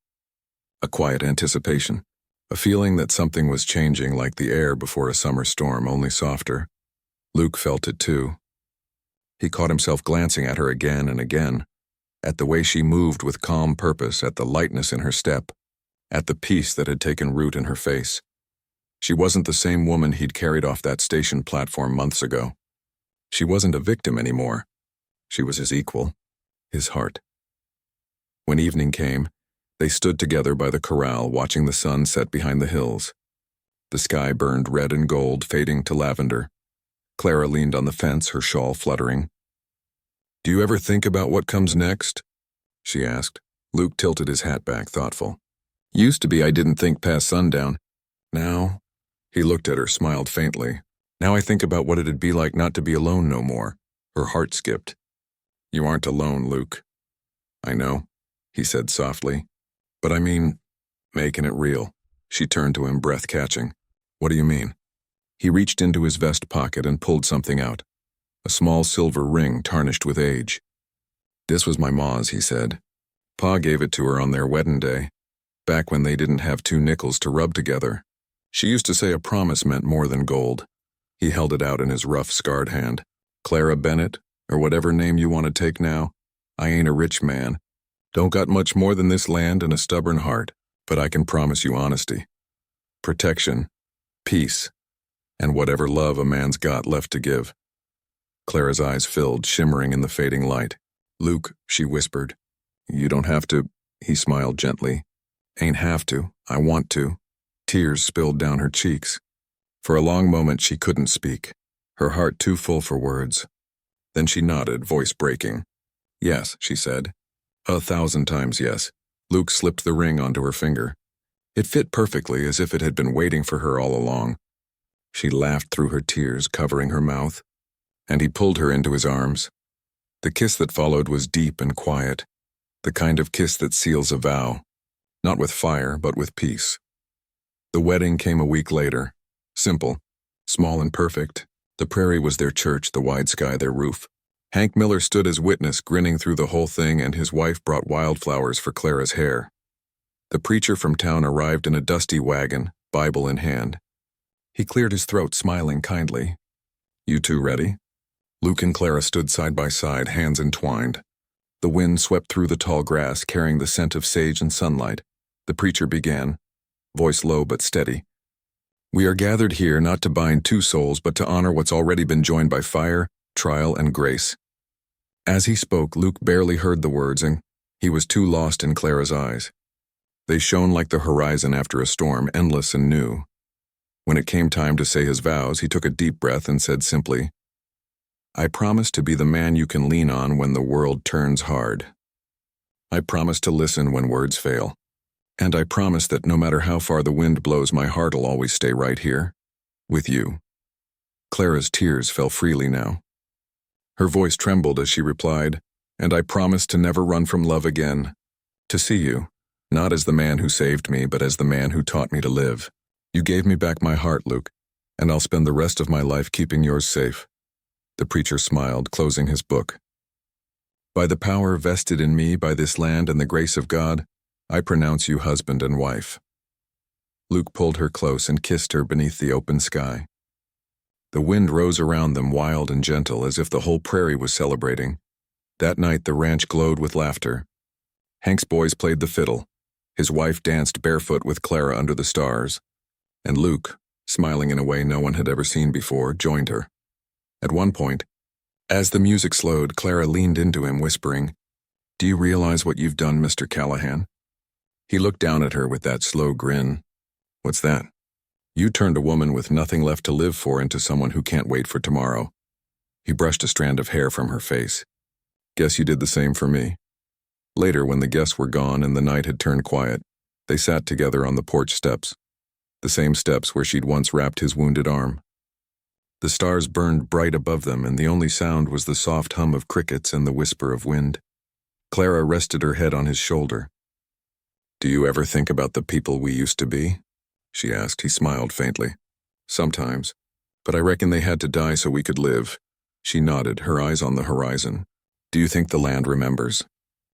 A quiet anticipation. A feeling that something was changing, like the air before a summer storm, only softer. Luke felt it too. He caught himself glancing at her again and again, at the way she moved with calm purpose, at the lightness in her step, at the peace that had taken root in her face. She wasn't the same woman he'd carried off that station platform months ago. She wasn't a victim anymore. She was his equal, his heart. When evening came, they stood together by the corral, watching the sun set behind the hills. The sky burned red and gold, fading to lavender. Clara leaned on the fence, her shawl fluttering. "Do you ever think about what comes next?" she asked. Luke tilted his hat back, thoughtful. "Used to be I didn't think past sundown. Now," he looked at her, smiled faintly. "Now I think about what it'd be like not to be alone no more." Her heart skipped. "You aren't alone, Luke." "I know," he said softly. "But I mean, making it real." She turned to him, breath catching. "What do you mean?" He reached into his vest pocket and pulled something out. A small silver ring tarnished with age. "This was my ma's," he said. "Pa gave it to her on their wedding day, back when they didn't have 2 nickels to rub together. She used to say a promise meant more than gold." He held it out in his rough, scarred hand. "Clara Bennett, or whatever name you want to take now, I ain't a rich man. Don't got much more than this land and a stubborn heart, but I can promise you honesty, protection, peace, and whatever love a man's got left to give." Clara's eyes filled, shimmering in the fading light. "Luke," she whispered. "You don't have to," he smiled gently. "Ain't have to, I want to." Tears spilled down her cheeks. For a long moment she couldn't speak, her heart too full for words. Then she nodded, voice breaking. "Yes," she said. 1,000 times yes. Luke slipped the ring onto her finger. It fit perfectly, as if it had been waiting for her all along. She laughed through her tears, covering her mouth, and he pulled her into his arms. The kiss that followed was deep and quiet, the kind of kiss that seals a vow, not with fire, but with peace. The wedding came a week later. Simple, small and perfect. The prairie was their church, the wide sky their roof. Hank Miller stood as witness, grinning through the whole thing, and his wife brought wildflowers for Clara's hair. The preacher from town arrived in a dusty wagon, Bible in hand. He cleared his throat, smiling kindly. "You two ready?" Luke and Clara stood side by side, hands entwined. The wind swept through the tall grass, carrying the scent of sage and sunlight. The preacher began, voice low but steady. "We are gathered here not to bind 2 souls, but to honor what's already been joined by fire, trial, and grace." As he spoke, Luke barely heard the words, and he was too lost in Clara's eyes. They shone like the horizon after a storm, endless and new. When it came time to say his vows, he took a deep breath and said simply, "I promise to be the man you can lean on when the world turns hard. I promise to listen when words fail. And I promise that no matter how far the wind blows, my heart'll always stay right here, with you." Clara's tears fell freely now. Her voice trembled as she replied, "And I promise to never run from love again, to see you, not as the man who saved me, but as the man who taught me to live. You gave me back my heart, Luke, and I'll spend the rest of my life keeping yours safe." The preacher smiled, closing his book. "By the power vested in me by this land and the grace of God, I pronounce you husband and wife." Luke pulled her close and kissed her beneath the open sky. The wind rose around them, wild and gentle, as if the whole prairie was celebrating. That night the ranch glowed with laughter. Hank's boys played the fiddle. His wife danced barefoot with Clara under the stars. And Luke, smiling in a way no one had ever seen before, joined her. At one point, as the music slowed, Clara leaned into him, whispering, "Do you realize what you've done, Mr. Callahan?" He looked down at her with that slow grin. "What's that?" "You turned a woman with nothing left to live for into someone who can't wait for tomorrow." He brushed a strand of hair from her face. "Guess you did the same for me." Later, when the guests were gone and the night had turned quiet, they sat together on the porch steps, the same steps where she'd once wrapped his wounded arm. The stars burned bright above them, and the only sound was the soft hum of crickets and the whisper of wind. Clara rested her head on his shoulder. "Do you ever think about the people we used to be?" she asked. He smiled faintly. "Sometimes. But I reckon they had to die so we could live. She nodded, her eyes on the horizon. Do you think the land remembers?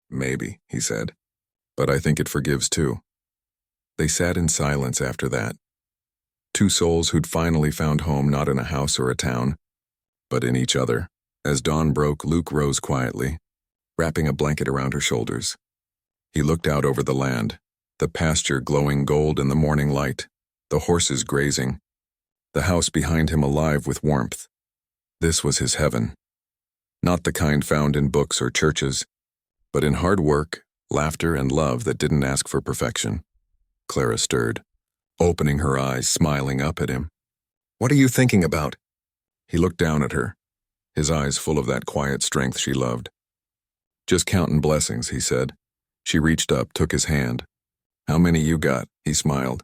Maybe, he said. But I think it forgives too. They sat in silence after that. Two souls who'd finally found home not in a house or a town, but in each other. As dawn broke, Luke rose quietly, wrapping a blanket around her shoulders. He looked out over the land, the pasture glowing gold in the morning light, the horses grazing, the house behind him alive with warmth. This was his heaven. Not the kind found in books or churches, but in hard work, laughter, and love that didn't ask for perfection. Clara stirred, opening her eyes, smiling up at him. What are you thinking about? He looked down at her, his eyes full of that quiet strength she loved. Just counting blessings, he said. She reached up, took his hand. How many you got? He smiled.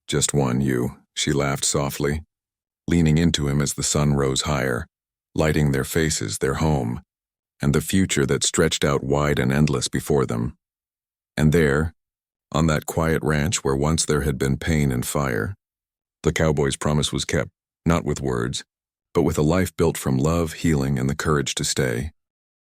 Just one, you, she laughed softly, leaning into him as the sun rose higher, lighting their faces, their home, and the future that stretched out wide and endless before them. And there, on that quiet ranch where once there had been pain and fire, the cowboy's promise was kept, not with words, but with a life built from love, healing, and the courage to stay.